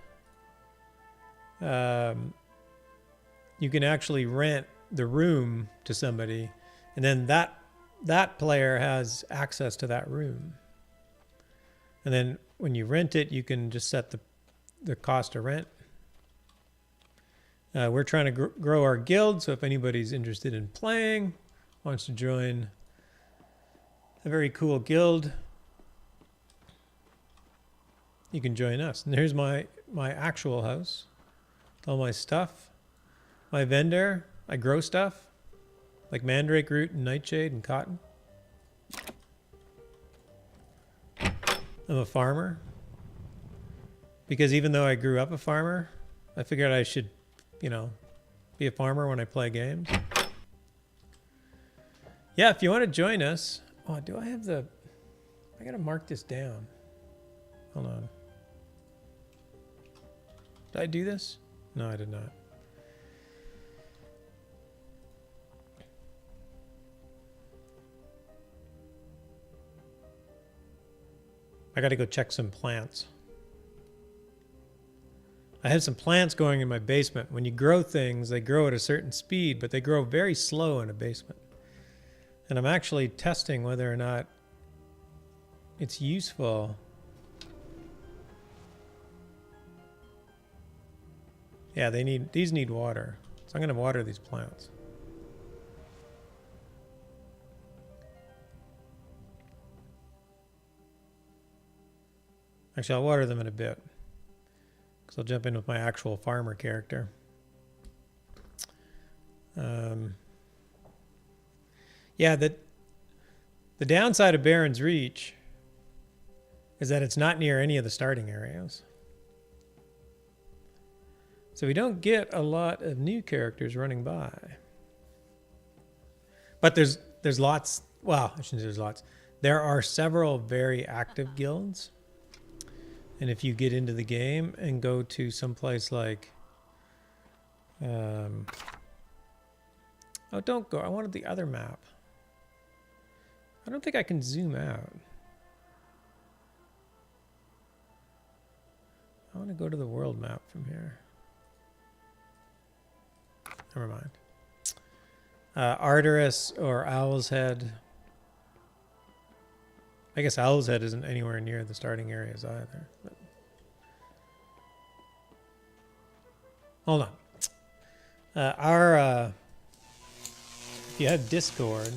You can actually rent the room to somebody, and then that player has access to that room. And then when you rent it, you can just set the cost of rent. We're trying to grow our guild, so if anybody's interested in playing, wants to join a very cool guild, you can join us. And here's my actual house. All my stuff. My vendor. I grow stuff. Like mandrake root and nightshade and cotton. I'm a farmer. Because even though I grew up a farmer, I figured I should, be a farmer when I play games. Yeah, if you want to join us. Oh, do I have I gotta mark this down. Hold on. Did I do this? No, I did not. I got to go check some plants. I have some plants going in my basement. When you grow things, they grow at a certain speed, but they grow very slow in a basement. And I'm actually testing whether or not it's useful. Yeah, these need water. So I'm going to water these plants. Actually, I'll water them in a bit. Because I'll jump in with my actual farmer character. Yeah, the downside of Baron's Reach is that it's not near any of the starting areas. So we don't get a lot of new characters running by. But there's lots, well, I shouldn't say there's lots. There are several very active guilds. And if you get into the game and go to someplace like, oh, don't go. I wanted the other map. I don't think I can zoom out. I want to go to the world map from here. Never mind. Arteris or Owl's Head. I guess Owl's Head isn't anywhere near the starting areas either. But. Hold on. If you have Discord,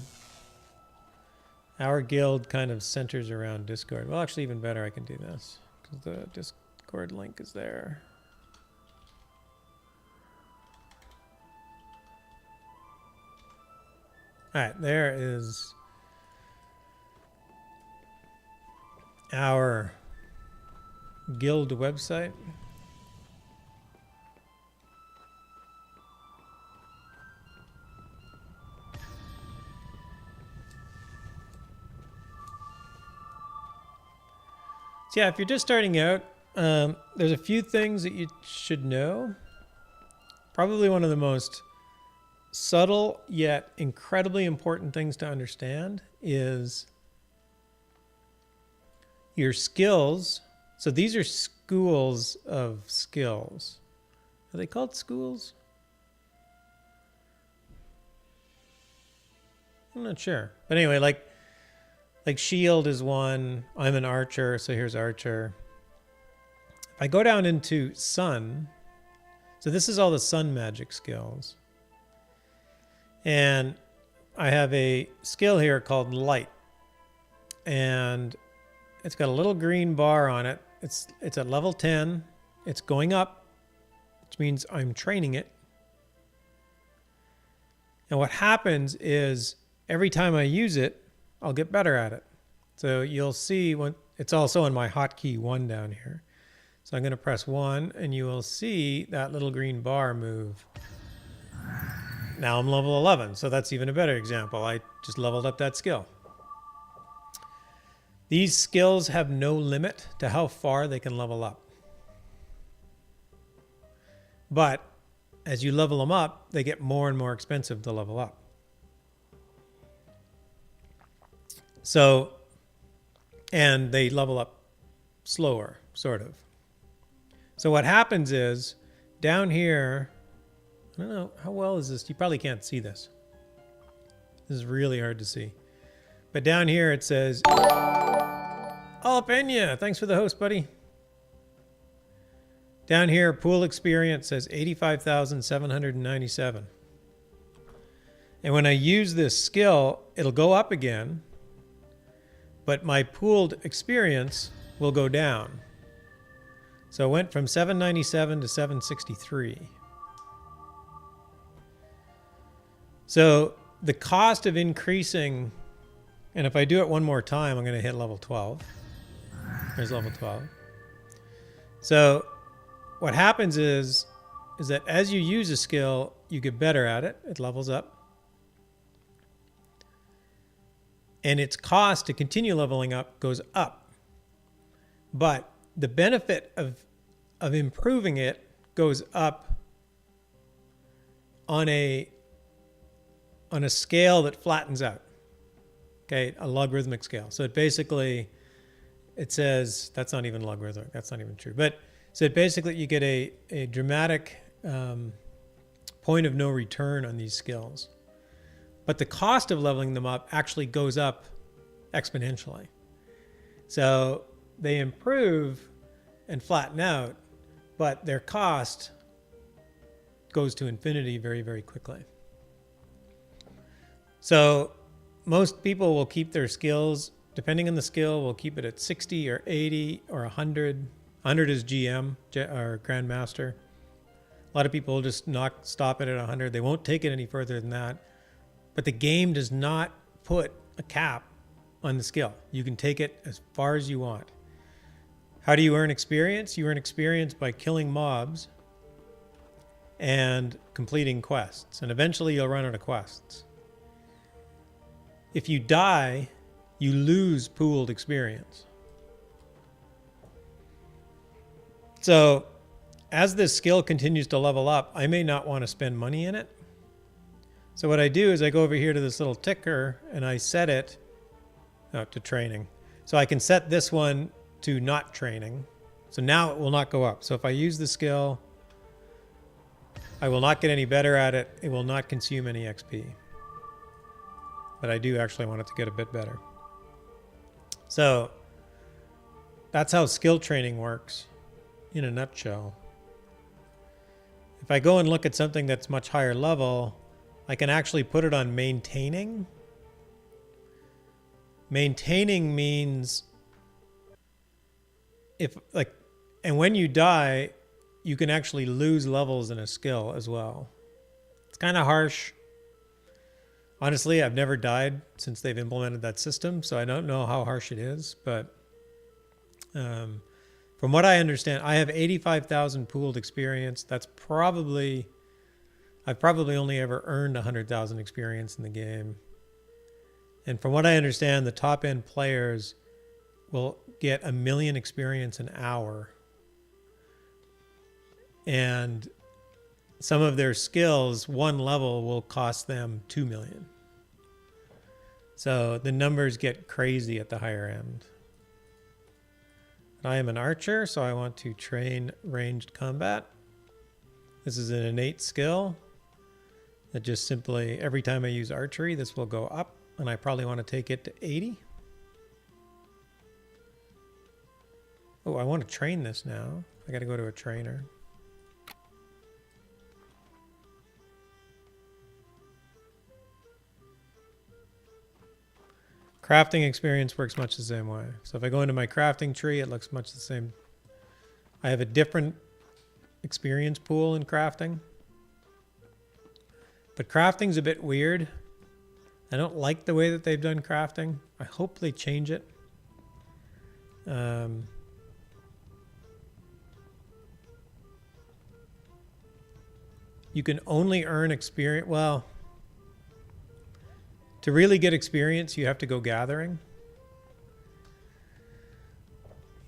Our guild kind of centers around Discord. Well, actually, even better, I can do this because the Discord link is there. All right, there is our guild website. So yeah, if you're just starting out, there's a few things that you should know. Probably one of the most subtle yet incredibly important things to understand is your skills. So these are schools of skills. Are they called schools? I'm not sure. But anyway, like shield is one. I'm an archer, so here's archer. If I go down into sun, so this is all the sun magic skills. And I have a skill here called light. And it's got a little green bar on it. It's at level 10. It's going up, which means I'm training it. And what happens is every time I use it, I'll get better at it. So you'll see when it's also on my hotkey 1 down here. So I'm going to press 1 and you will see that little green bar move. Now I'm level 11, so that's even a better example. I just leveled up that skill. These skills have no limit to how far they can level up. But as you level them up, they get more and more expensive to level up. So, and they level up slower, sort of. So what happens is, down here, I don't know, how well is this? You probably can't see this. This is really hard to see. But down here it says, Oh, Pena, thanks for the host, buddy. Down here, pool experience says 85,797. And when I use this skill, it'll go up again, but my pooled experience will go down. So it went from 797 to 763. So the cost of increasing, and if I do it one more time, I'm going to hit level 12. There's level 12. So what happens is that as you use a skill, you get better at it. It levels up. And its cost to continue leveling up goes up. But the benefit of improving it goes up on a scale that flattens out. Okay, a logarithmic scale. So it basically, it says, that's not even logarithmic, that's not even true. But so it basically, you get a dramatic point of no return on these skills. But the cost of leveling them up actually goes up exponentially. So they improve and flatten out, but their cost goes to infinity very, very quickly. So most people will keep their skills, depending on the skill, will keep it at 60 or 80 or 100. 100 is GM or Grandmaster. A lot of people will just stop it at 100. They won't take it any further than that. But the game does not put a cap on the skill. You can take it as far as you want. How do you earn experience? You earn experience by killing mobs and completing quests. And eventually you'll run out of quests. If you die, you lose pooled experience. So as this skill continues to level up, I may not want to spend money in it. So what I do is I go over here to this little ticker and I set it to training. So I can set this one to not training. So now it will not go up. So if I use the skill, I will not get any better at it. It will not consume any XP. But I do actually want it to get a bit better. So that's how skill training works in a nutshell. If I go and look at something that's much higher level, I can actually put it on maintaining. Maintaining means and when you die, you can actually lose levels in a skill as well. It's kind of harsh. Honestly, I've never died since they've implemented that system, so I don't know how harsh it is. But from what I understand, I have 85,000 pooled experience. I've probably only ever earned 100,000 experience in the game. And from what I understand, the top end players will get 1 million experience an hour. And some of their skills, one level will cost them 2 million. So the numbers get crazy at the higher end. I am an archer, so I want to train ranged combat. This is an innate skill that just simply, every time I use archery, this will go up, and I probably want to take it to 80. Oh, I want to train this now. I got to go to a trainer. Crafting experience works much the same way. So if I go into my crafting tree, it looks much the same. I have a different experience pool in crafting. But crafting's a bit weird. I don't like the way that they've done crafting. I hope they change it. You can only earn experience. Well, to really get experience, you have to go gathering.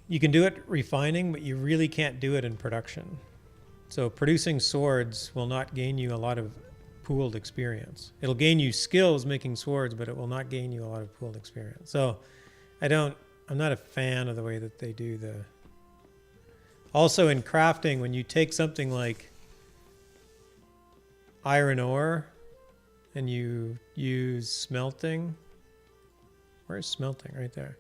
You can do it refining, but you really can't do it in production. So producing swords will not gain you a lot of pooled experience. It'll gain you skills making swords, but it will not gain you a lot of pooled experience. So I'm not a fan of the way that they do the... Also in crafting, when you take something like iron ore and you use smelting, where's smelting? Right there.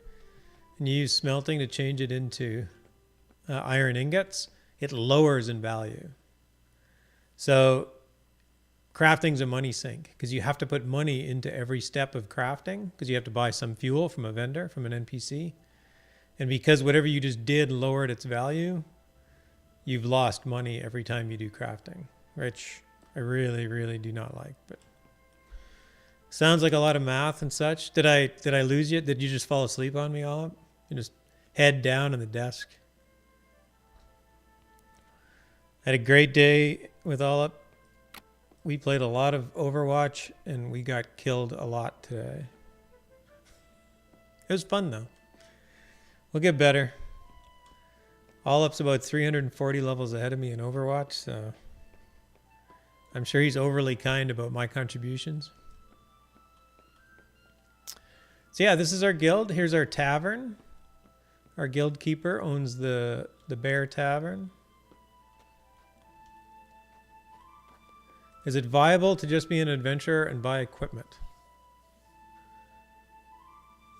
And you use smelting to change it into iron ingots, it lowers in value. So crafting's a money sink because you have to put money into every step of crafting because you have to buy some fuel from a vendor, from an NPC. And because whatever you just did lowered its value, you've lost money every time you do crafting, which I really, really do not like. But sounds like a lot of math and such. Did I lose you? Did you just fall asleep on me all up? You just head down on the desk. I had a great day with all up. We played a lot of Overwatch and we got killed a lot today. It was fun though. We'll get better. All up's about 340 levels ahead of me in Overwatch, so I'm sure he's overly kind about my contributions. So yeah, this is our guild. Here's our tavern. Our guild keeper owns the Bear Tavern. Is it viable to just be an adventurer and buy equipment?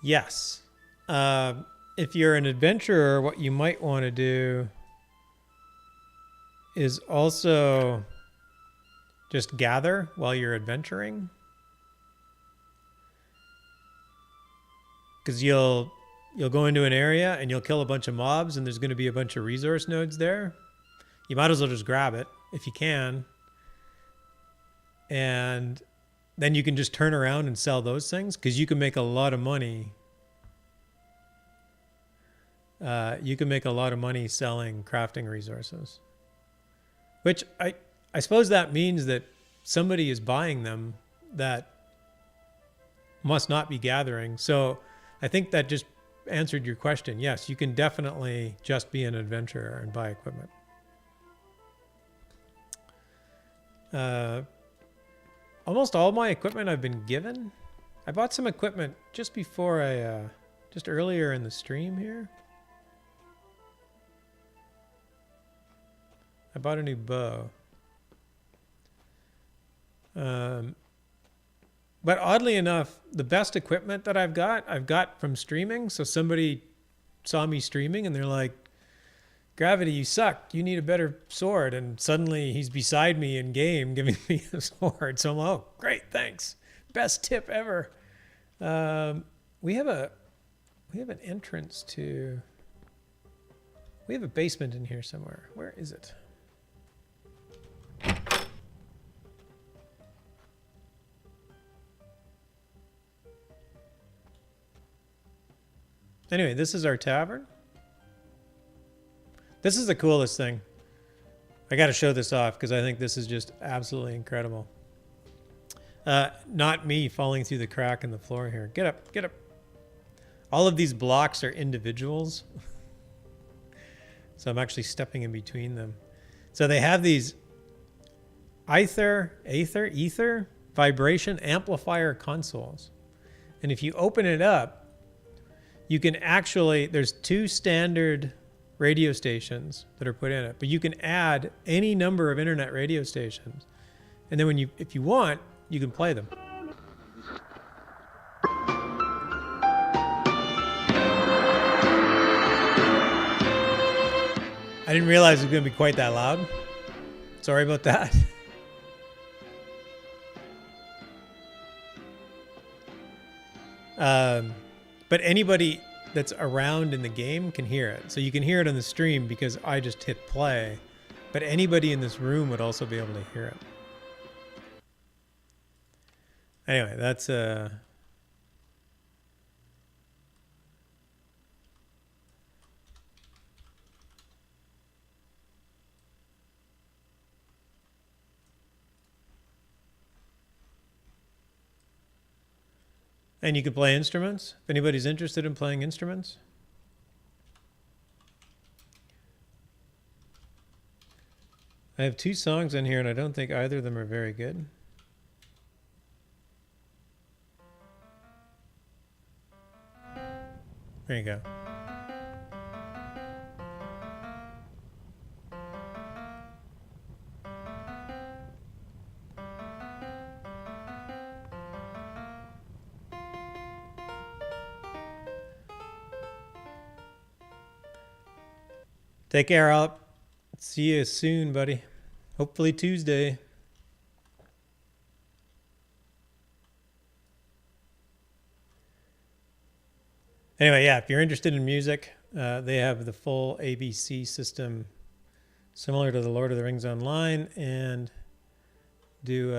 Yes. If you're an adventurer, what you might want to do is also just gather while you're adventuring. Because you'll go into an area and you'll kill a bunch of mobs and there's going to be a bunch of resource nodes there. You might as well just grab it if you can. And then you can just turn around and sell those things because you can make a lot of money. You can make a lot of money selling crafting resources. Which I suppose that means that somebody is buying them that must not be gathering. So I think that just answered your question. Yes, you can definitely just be an adventurer and buy equipment. Almost all my equipment I've been given. I bought some equipment just before just earlier in the stream here. I bought a new bow. But oddly enough, the best equipment that I've got from streaming. So somebody saw me streaming and they're like, Gravity, you suck. You need a better sword. And suddenly he's beside me in game giving me a sword. So I'm like, oh, great, thanks. Best tip ever. we have an entrance to. We have a basement in here somewhere. Where is it? Anyway, this is our tavern. This is the coolest thing. I got to show this off because I think this is just absolutely incredible. Not me falling through the crack in the floor here. Get up, get up. All of these blocks are individuals. So I'm actually stepping in between them. So they have these ether vibration amplifier consoles. And if you open it up, you can actually, there's 2 standard radio stations that are put in it, but you can add any number of internet radio stations. And then when if you want, you can play them. I didn't realize it was going to be quite that loud. Sorry about that. But anybody that's around in the game can hear it. So you can hear it on the stream because I just hit play. But anybody in this room would also be able to hear it. Anyway, that's and you can play instruments. If anybody's interested in playing instruments. I have 2 songs in here and I don't think either of them are very good. There you go. Take care, Alp. See you soon, buddy. Hopefully Tuesday. Anyway, yeah, if you're interested in music, they have the full ABC system similar to the Lord of the Rings Online and do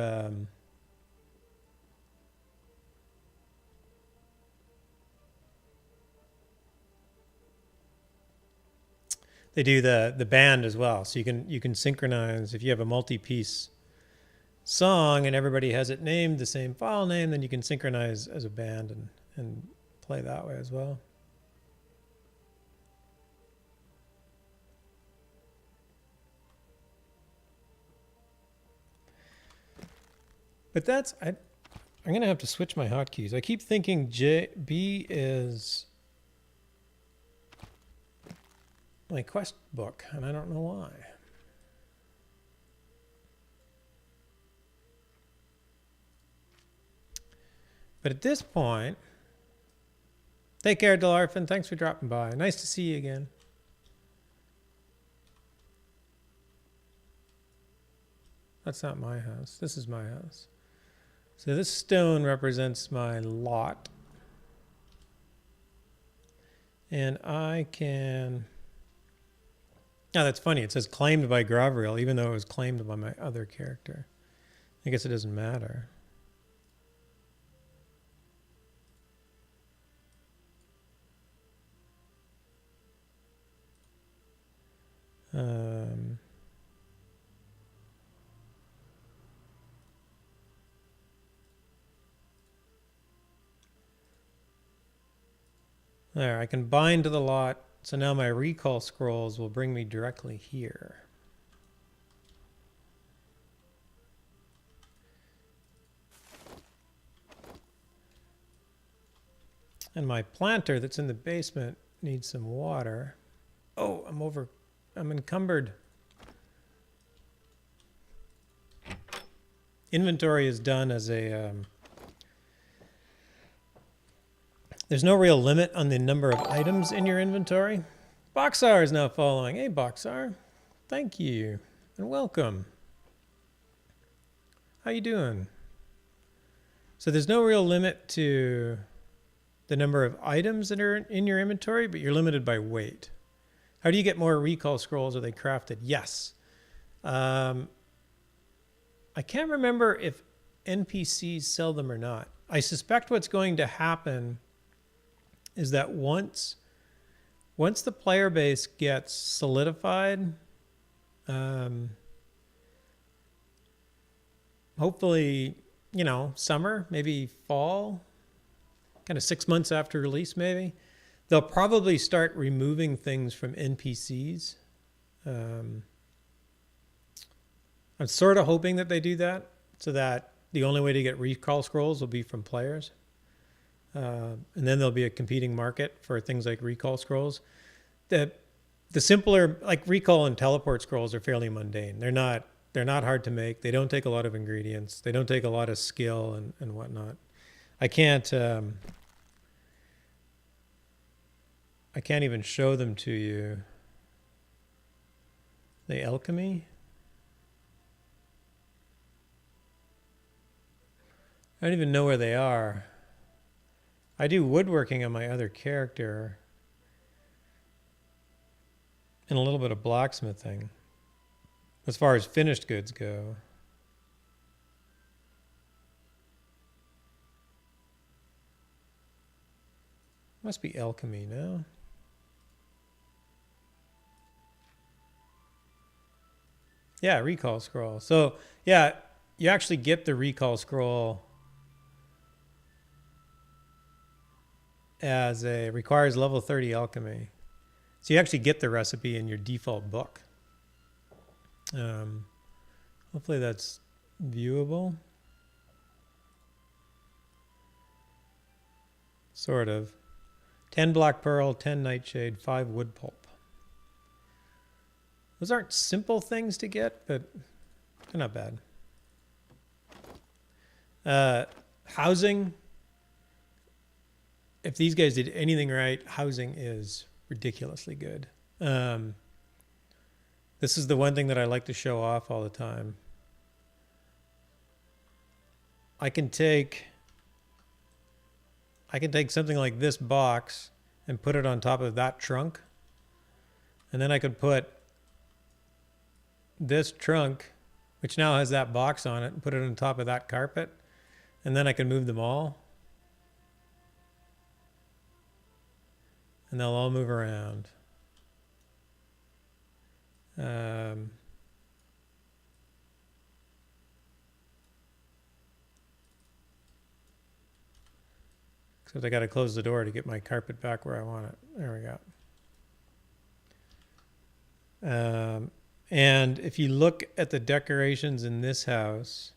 they do the band as well. So you can synchronize if you have a multi-piece song and everybody has it named the same file name, then you can synchronize as a band and play that way as well. But that's I'm gonna have to switch my hotkeys. I keep thinking B is my quest book, and I don't know why. But at this point, take care, Delarfin. Thanks for dropping by. Nice to see you again. That's not my house. This is my house. So this stone represents my lot. And I can... Oh, that's funny. It says claimed by Gravriel, even though it was claimed by my other character. I guess it doesn't matter. There, I can bind to the lot, so now my recall scrolls will bring me directly here. And my planter that's in the basement needs some water. Oh, I'm encumbered. Inventory is done as a... there's no real limit on the number of items in your inventory. Boxar is now following. Hey, Boxar. Thank you. And welcome. How you doing? So there's no real limit to the number of items that are in your inventory, but you're limited by weight. How do you get more recall scrolls? Are they crafted? Yes. I can't remember if NPCs sell them or not. I suspect what's going to happen is that once the player base gets solidified, hopefully, you know, summer, maybe fall, kind of 6 months after release, maybe, they'll probably start removing things from NPCs. I'm sort of hoping that they do that, so that the only way to get recall scrolls will be from players. And then there'll be a competing market for things like recall scrolls. The simpler, like recall and teleport scrolls, are fairly mundane. They're not hard to make. They don't take a lot of ingredients. They don't take a lot of skill and whatnot. I can't even show them to you. The alchemy. I don't even know where they are. I do woodworking on my other character and a little bit of blacksmithing as far as finished goods go. Must be alchemy now. Yeah, recall scroll. So yeah, you actually get the recall scroll as a requires level 30 alchemy. So you actually get the recipe in your default book. Hopefully that's viewable. Sort of. 10 black pearl, 10 nightshade, 5 wood pulp. Those aren't simple things to get, but they're not bad. Housing. If these guys did anything right, housing is ridiculously good. This is the one thing that I like to show off all the time. I can take something like this box and put it on top of that trunk. And then I could put this trunk, which now has that box on it, and put it on top of that carpet. And then I can move them all. And they'll all move around. Except I got to close the door to get my carpet back where I want it. There we go. And if you look at the decorations in this house,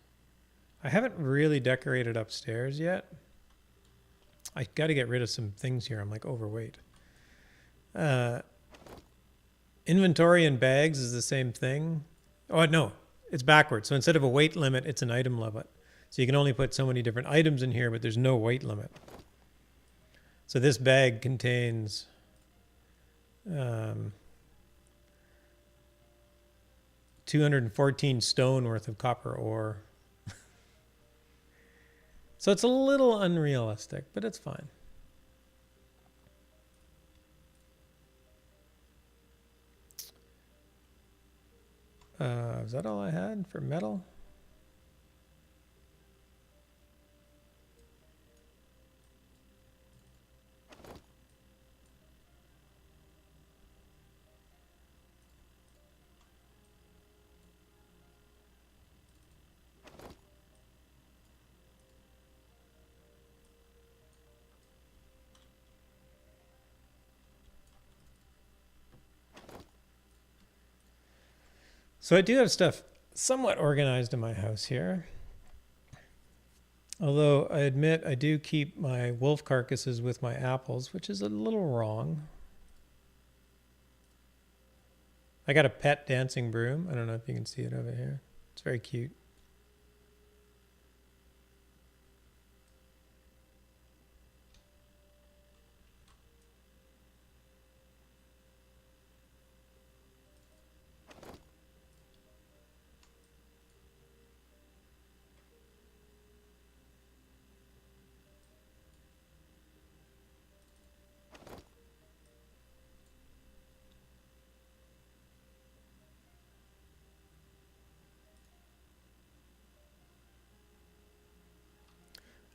I haven't really decorated upstairs yet. I got to get rid of some things here. I'm like overweight. Inventory and bags is the same thing. Oh, no, it's backwards. So instead of a weight limit, it's an item limit. So you can only put so many different items in here, but there's no weight limit. So this bag contains 214 stone worth of copper ore. So it's a little unrealistic, but it's fine. Is that all I had for metal? So I do have stuff somewhat organized in my house here. Although I admit I do keep my wolf carcasses with my apples, which is a little wrong. I got a pet dancing broom. I don't know if you can see it over here. It's very cute.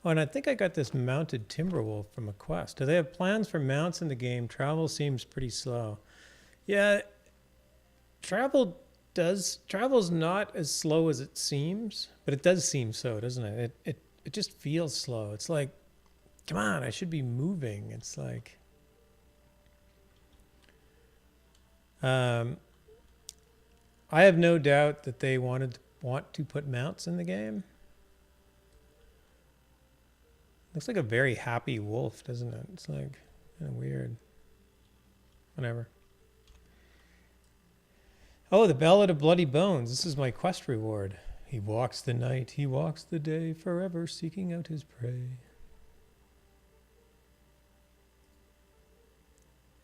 Oh, and I think I got this mounted Timberwolf from a quest. Do they have plans for mounts in the game? Travel seems pretty slow. Yeah, travel's not as slow as it seems, but it does seem so, doesn't it? It just feels slow. It's like, come on, I should be moving. It's like I have no doubt that they want to put mounts in the game. Looks like a very happy wolf, doesn't it? It's like kind of weird. Whatever. Oh, the Ballad of Bloody Bones. This is my quest reward. He walks the night, he walks the day, forever seeking out his prey.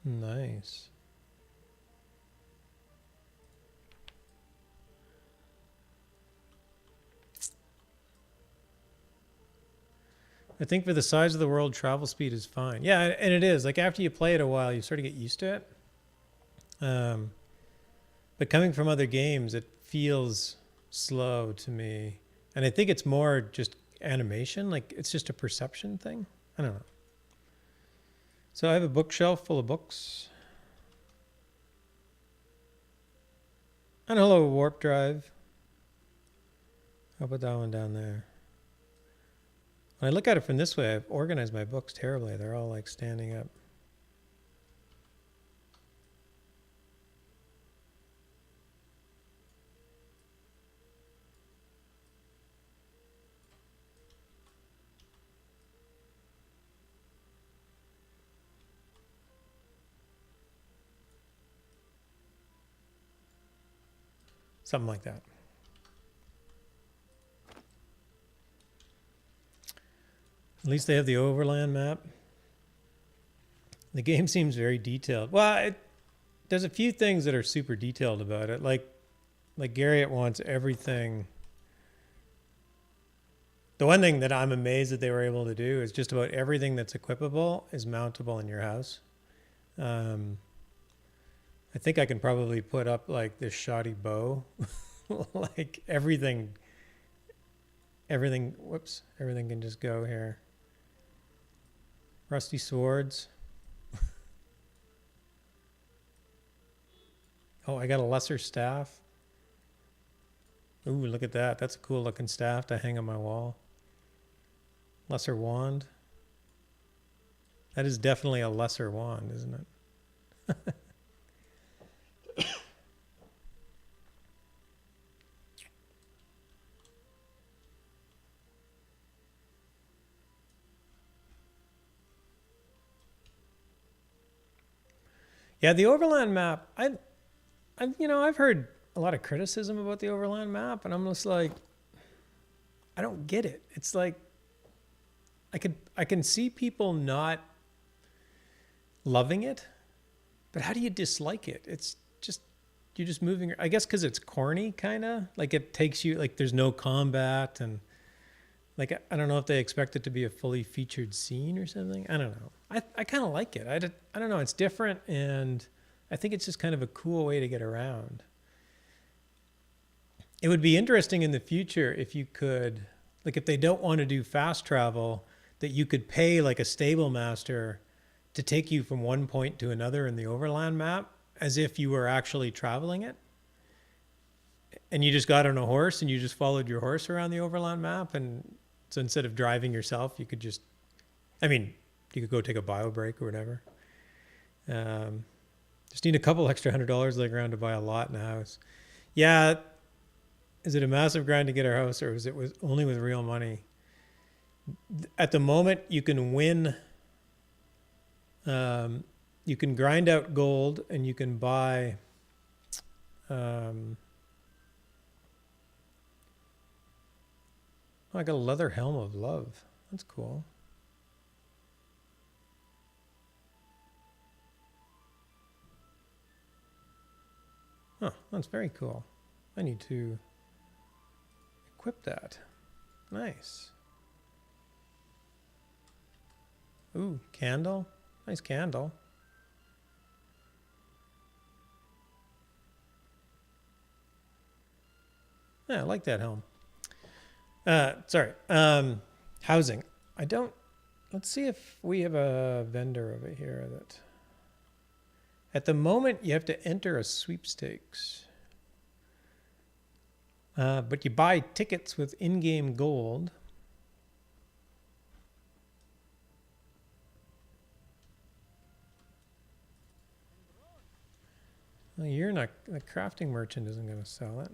Nice. I think for the size of the world, travel speed is fine. Yeah, and it is. Like after you play it a while, you sort of get used to it. But coming from other games, it feels slow to me. And I think it's more just animation. Like it's just a perception thing. I don't know. So I have a bookshelf full of books. And hello, warp drive. I'll put that one down there. When I look at it from this way, I've organized my books terribly. They're all like standing up. Something like that. At least they have the overland map. The game seems very detailed. Well, there's a few things that are super detailed about it. Like Garriott wants everything. The one thing that I'm amazed that they were able to do is just about everything that's equipable is mountable in your house. I think I can probably put up like this shoddy bow. Like everything, whoops, everything can just go here. Rusty swords. Oh, I got a lesser staff. Ooh, look at that. That's a cool looking staff to hang on my wall. Lesser wand. That is definitely a lesser wand, isn't it? Yeah, the overland map. I've heard a lot of criticism about the overland map, and I'm just like, I don't get it. It's like, I can see people not loving it, but how do you dislike it? It's just you're just moving. I guess because it's corny, kind of like it takes you like there's no combat and. Like, I don't know if they expect it to be a fully featured scene or something. I don't know. I kind of like it. I don't know. It's different, and I think it's just kind of a cool way to get around. It would be interesting in the future if you could, like if they don't want to do fast travel, that you could pay like a stable master to take you from one point to another in the overland map as if you were actually traveling it. And you just got on a horse and you just followed your horse around the overland map. And so instead of driving yourself, you could just, you could go take a bio break or whatever. Just need a couple extra $100 laying around to buy a lot in a house. Yeah. Is it a massive grind to get our house, or is it only with real money? At the moment, you can win. You can grind out gold and you can buy I got a leather helm of love. That's cool. Huh, that's very cool. I need to equip that. Nice. Ooh, candle. Nice candle. Yeah, I like that helm. Sorry. Housing. I don't. Let's see if we have a vendor over here that. At the moment, you have to enter a sweepstakes. But you buy tickets with in-game gold. Well, you're not. The crafting merchant isn't going to sell it.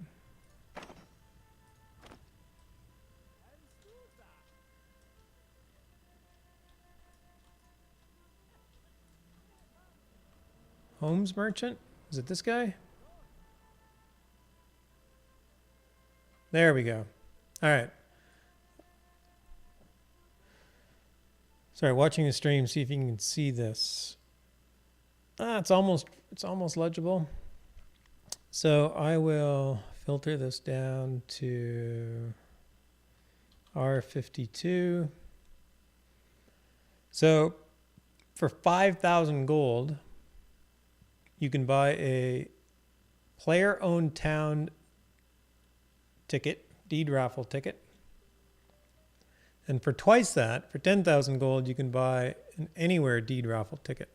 Homes merchant? Is it this guy? There we go. All right. Sorry, watching the stream, see if you can see this. It's almost legible. So I will filter this down to R52. So for 5,000 gold, you can buy a player-owned town ticket, deed raffle ticket. And for twice that, for 10,000 gold, you can buy an anywhere deed raffle ticket.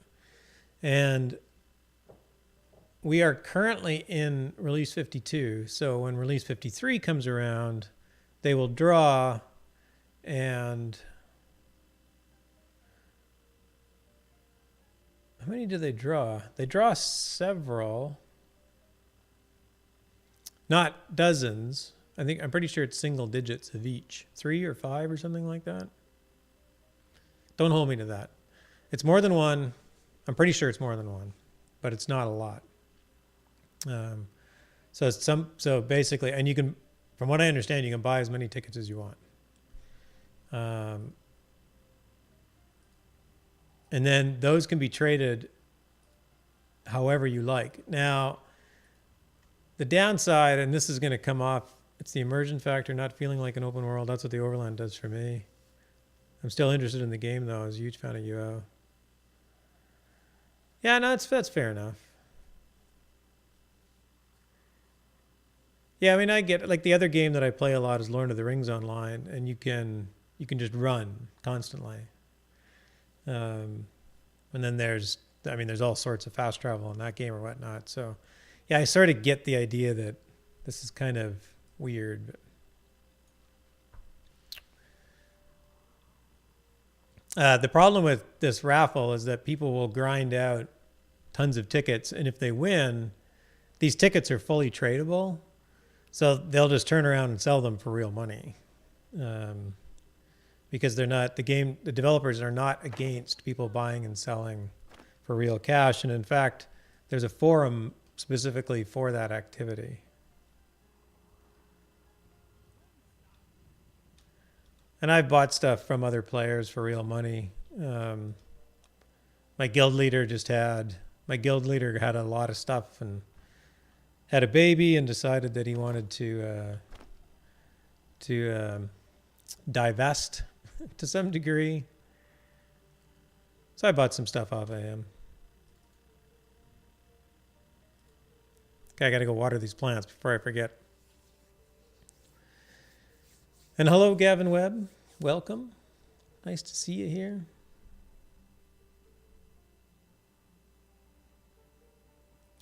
And we are currently in release 52. So when release 53 comes around, they will draw, and how many do they draw? They draw several, not dozens. I'm pretty sure it's single digits of each, 3 or 5 or something like that. Don't hold me to that. It's more than one. I'm pretty sure it's more than one, but it's not a lot. So basically, and you can, from what I understand, you can buy as many tickets as you want. And then those can be traded however you like. Now, the downside, and this is going to come off, it's the immersion factor, not feeling like an open world. That's what the Overland does for me. I'm still interested in the game, though. I was a huge fan of UO. Yeah, no, that's fair enough. Yeah, I mean, I get, like, the other game that I play a lot is Lord of the Rings Online, and you can just run constantly. And then there's all sorts of fast travel in that game or whatnot. So, yeah, I sort of get the idea that this is kind of weird. The problem with this raffle is that people will grind out tons of tickets, and if they win, these tickets are fully tradable. So they'll just turn around and sell them for real money. Because they're not, the developers are not against people buying and selling for real cash. And in fact, there's a forum specifically for that activity. And I've bought stuff from other players for real money. My guild leader had a lot of stuff and had a baby and decided that he wanted to divest to some degree. So I bought some stuff off of him. Okay, I got to go water these plants before I forget. And hello, Gavin Webb. Welcome. Nice to see you here.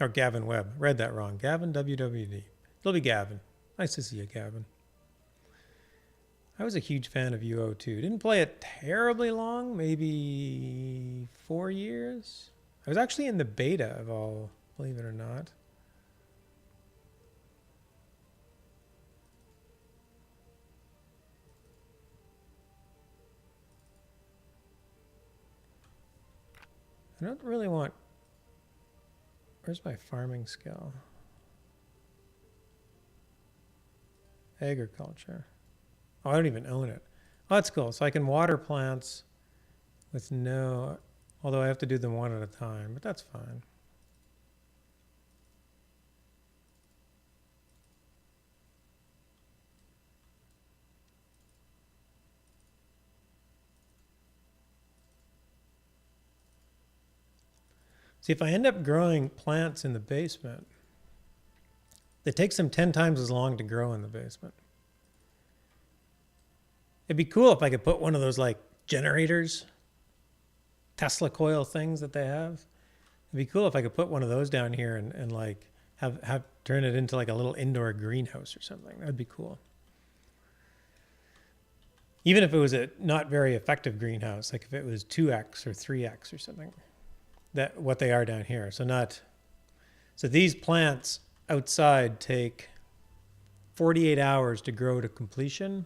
Or Gavin Webb. Read that wrong. Gavin WWD. It'll be Gavin. Nice to see you, Gavin. I was a huge fan of UO2. Didn't play it terribly long, maybe 4 years. I was actually in the beta of all, believe it or not. I don't really want... Where's my farming skill? Agriculture. Oh, I don't even own it. Oh, that's cool. So I can water plants with no... Although I have to do them one at a time, but that's fine. See, if I end up growing plants in the basement, it takes them 10 times as long to grow in the basement. It'd be cool if I could put one of those like generators, Tesla coil things that they have. It'd be cool if I could put one of those down here and like have turn it into like a little indoor greenhouse or something. That'd be cool. Even if it was a not very effective greenhouse, like if it was 2x or 3x or something, that what they are down here. So these plants outside take 48 hours to grow to completion,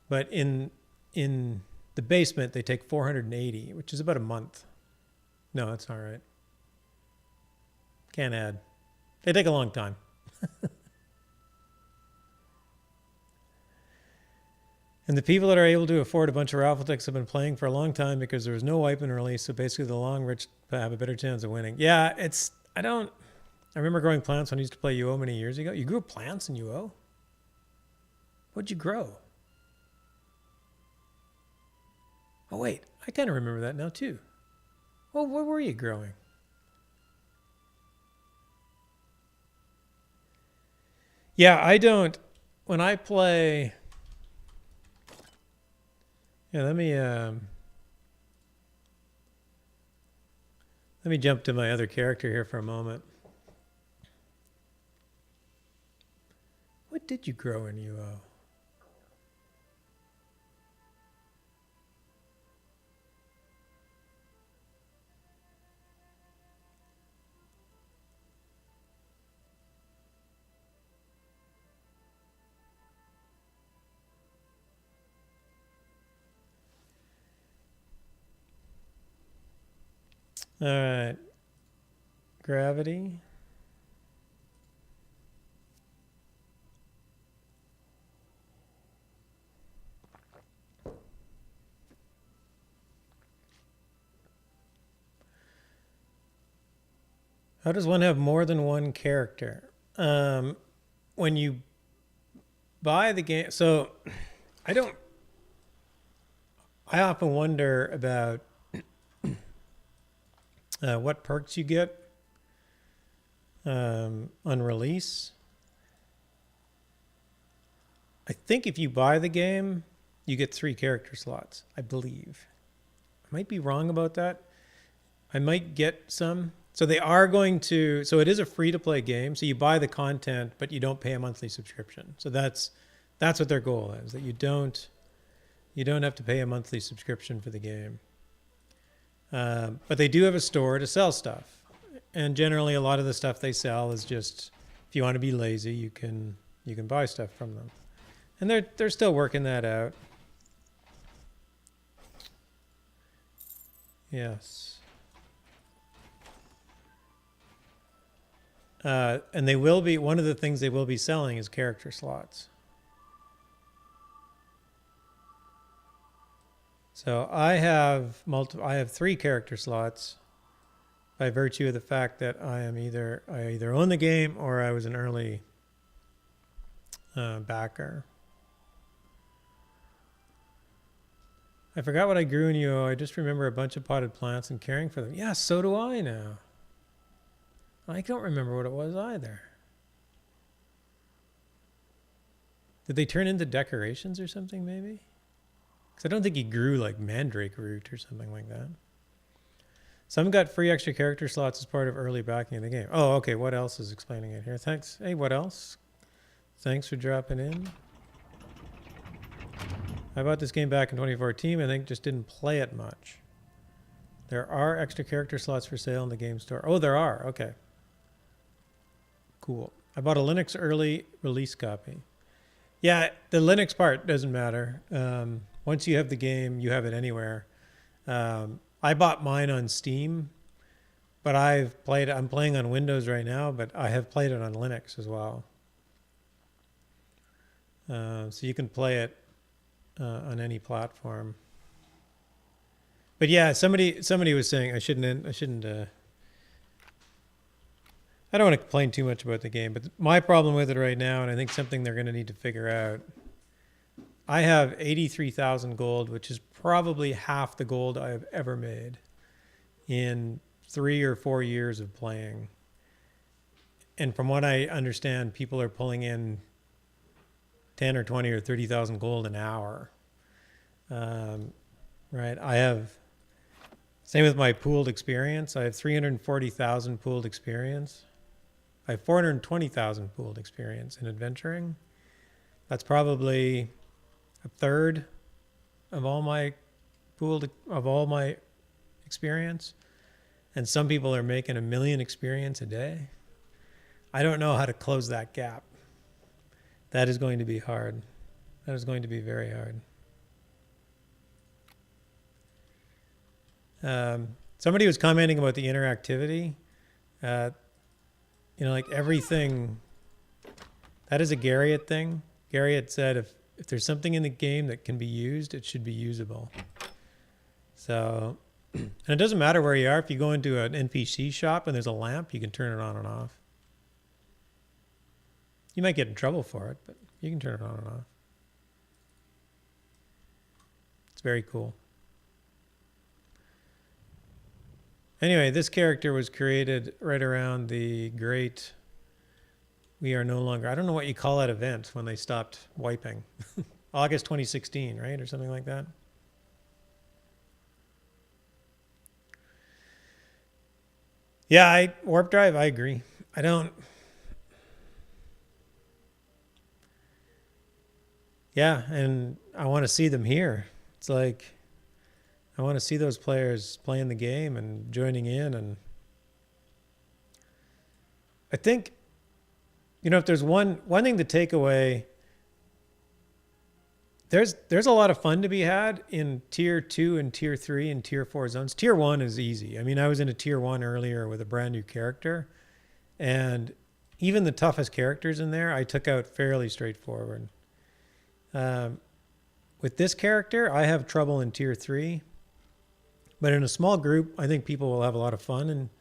but in the basement they take 480, which is about a month. No, that's not right. Can't add. They take a long time. And the people that are able to afford a bunch of raffle tickets have been playing for a long time because there was no wipe and release. So basically the long rich have a better chance of winning. Yeah, I remember growing plants when I used to play UO many years ago. You grew plants in UO? What'd you grow? Oh, wait, I kind of remember that now too. Well, what were you growing? Yeah, when I play... Yeah, let me jump to my other character here for a moment. What did you grow in UO? All right. Gravity. How does one have more than one character? When you buy the game, so I often wonder about what perks you get on release. I think if you buy the game, you get 3 character slots, I believe. I might be wrong about that. I might get some. So they are going to, so it is a free-to-play game. So you buy the content, but you don't pay a monthly subscription. So that's what their goal is, that you don't have to pay a monthly subscription for the game. But they do have a store to sell stuff. And generally a lot of the stuff they sell is just, if you want to be lazy, you can buy stuff from them. And they're still working that out. Yes. And they will be, one of the things they will be selling is character slots. So I have 3 character slots by virtue of the fact that I either own the game or I was an early backer. I forgot what I grew in UO. I just remember a bunch of potted plants and caring for them. Yeah, so do I now. I don't remember what it was either. Did they turn into decorations or something maybe? Because I don't think he grew like mandrake root or something like that. Some got free extra character slots as part of early backing of the game. Oh, okay. What else is explaining it here? Thanks. Hey, what else? Thanks for dropping in. I bought this game back in 2014. I think just didn't play it much. There are extra character slots for sale in the game store. Oh, there are. Okay. Cool. I bought a Linux early release copy. Yeah, the Linux part doesn't matter. Once you have the game, you have it anywhere. I bought mine on Steam, but I'm playing on Windows right now, but I have played it on Linux as well. So you can play it on any platform. But yeah, somebody was saying I shouldn't I don't want to complain too much about the game, but my problem with it right now, and I think something they're going to need to figure out, I have 83,000 gold, which is probably half the gold I have ever made in 3 or 4 years of playing. And from what I understand, people are pulling in 10 or 20 or 30,000 gold an hour. right? I have, same with my pooled experience. I have 340,000 pooled experience. I have 420,000 pooled experience in adventuring. That's probably a third of all my experience. And some people are making 1 million experience a day. I don't know how to close that gap. That is going to be hard. That is going to be very hard. Somebody was commenting about the interactivity. Like everything, that is a Garriott thing. Garriott said if there's something in the game that can be used, it should be usable. So, and it doesn't matter where you are. If you go into an NPC shop and there's a lamp, you can turn it on and off. You might get in trouble for it, but you can turn it on and off. It's very cool. Anyway, this character was created right around the great We Are No Longer, I don't know what you call that event when they stopped wiping. August 2016, right? Or something like that. Yeah, Warp Drive, I agree. I don't... Yeah, and I want to see them here. It's like, I want to see those players playing the game and joining in. And I think, if there's one thing to take away, there's a lot of fun to be had in tier 2 and tier 3 and tier 4 zones. Tier 1 is easy. I mean, I was in a tier 1 earlier with a brand new character, and even the toughest characters in there, I took out fairly straightforward. With this character, I have trouble in tier 3, but in a small group, I think people will have a lot of fun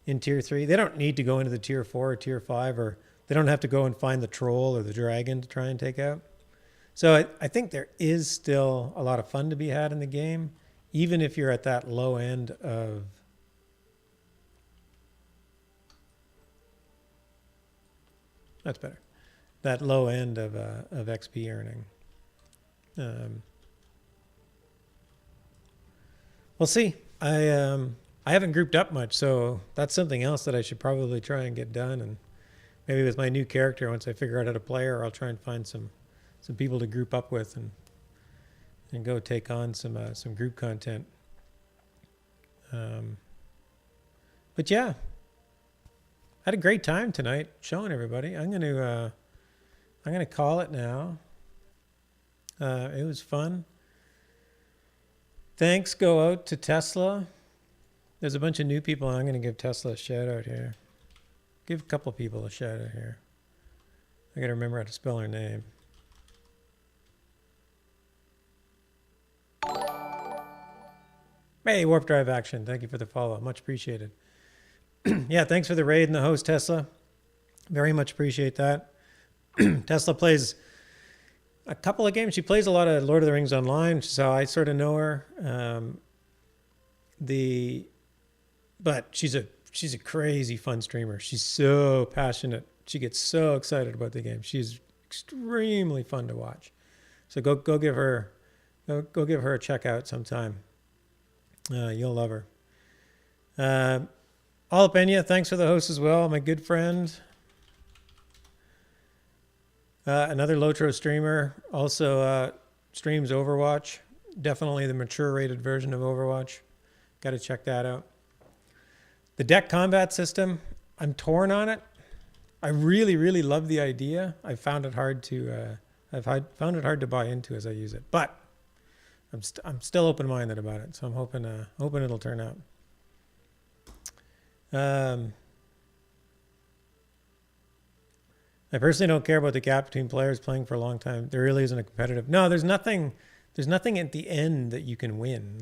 in tier 3. They don't need to go into the tier 4 or tier 5, or they don't have to go and find the troll or the dragon to try and take out. So I think there is still a lot of fun to be had in the game, even if you're at that low end of... That's better. That low end of XP earning. We'll see. I haven't grouped up much, so that's something else that I should probably try and get done. And maybe with my new character, once I figure out how to play her, I'll try and find some people to group up with and go take on some group content. But yeah, I had a great time tonight showing everybody. I'm gonna call it now. It was fun. Thanks go out to Tesla. There's a bunch of new people, and I'm going to give Tesla a shout out here. Give a couple people a shout out here. I got to remember how to spell her name. Hey, Warp Drive Action. Thank you for the follow. Much appreciated. Yeah, thanks for the raid and the host, Tesla. Very much appreciate that. Tesla plays a couple of games. She plays a lot of Lord of the Rings Online, so I sort of know her. But she's a crazy fun streamer. She's so passionate. She gets so excited about the game. She's extremely fun to watch. So go give her a check out sometime. You'll love her. Alapenya, thanks for the host as well, my good friend. Another Lotro streamer, also streams Overwatch. Definitely the mature rated version of Overwatch. Got to check that out. The deck combat system, I'm torn on it. I really, really love the idea. I found it hard to found it hard to buy into as I use it, but I'm still open-minded about it. So I'm hoping it'll turn out. I personally don't care about the gap between players playing for a long time. There really isn't a competitive. No, there's nothing at the end that you can win.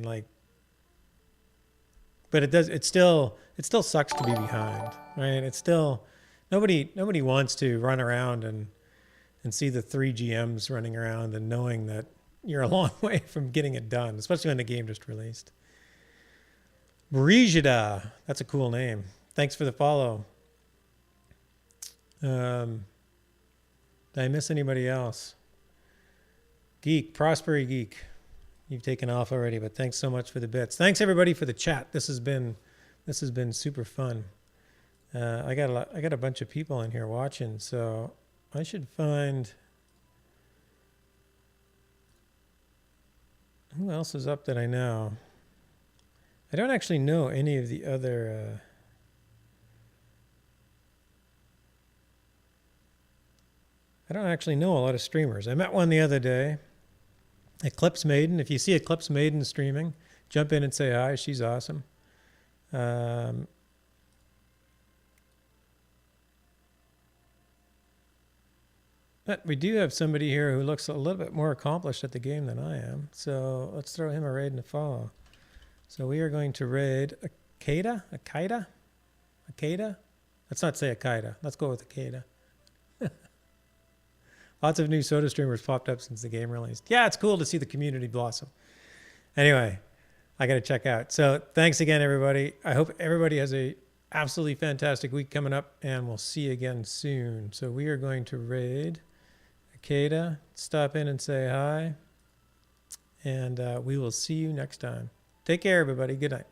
But it still sucks to be behind, right? It's still nobody wants to run around and see the 3 GMs running around and knowing that you're a long way from getting it done, especially when the game just released. Brigida, that's a cool name. Thanks for the follow. Did I miss anybody else? Geek, Prospery Geek. You've taken off already, but thanks so much for the bits. Thanks everybody for the chat. This has been super fun. I got a bunch of people in here watching, so I should find who else is up that I know. I don't actually know any of the other. I don't actually know a lot of streamers. I met one the other day, Eclipse Maiden. If you see Eclipse Maiden streaming, jump in and say hi. She's awesome. But we do have somebody here who looks a little bit more accomplished at the game than I am. So let's throw him a raid and a follow. So we are going to raid Akeda? Akeda? Akeda? Let's not say Akeda. Let's go with Akeda. Lots of new soda streamers popped up since the game released. Yeah, it's cool to see the community blossom. Anyway, I got to check out. So thanks again, everybody. I hope everybody has a absolutely fantastic week coming up, and we'll see you again soon. So we are going to raid Akeda. Stop in and say hi, and we will see you next time. Take care, everybody. Good night.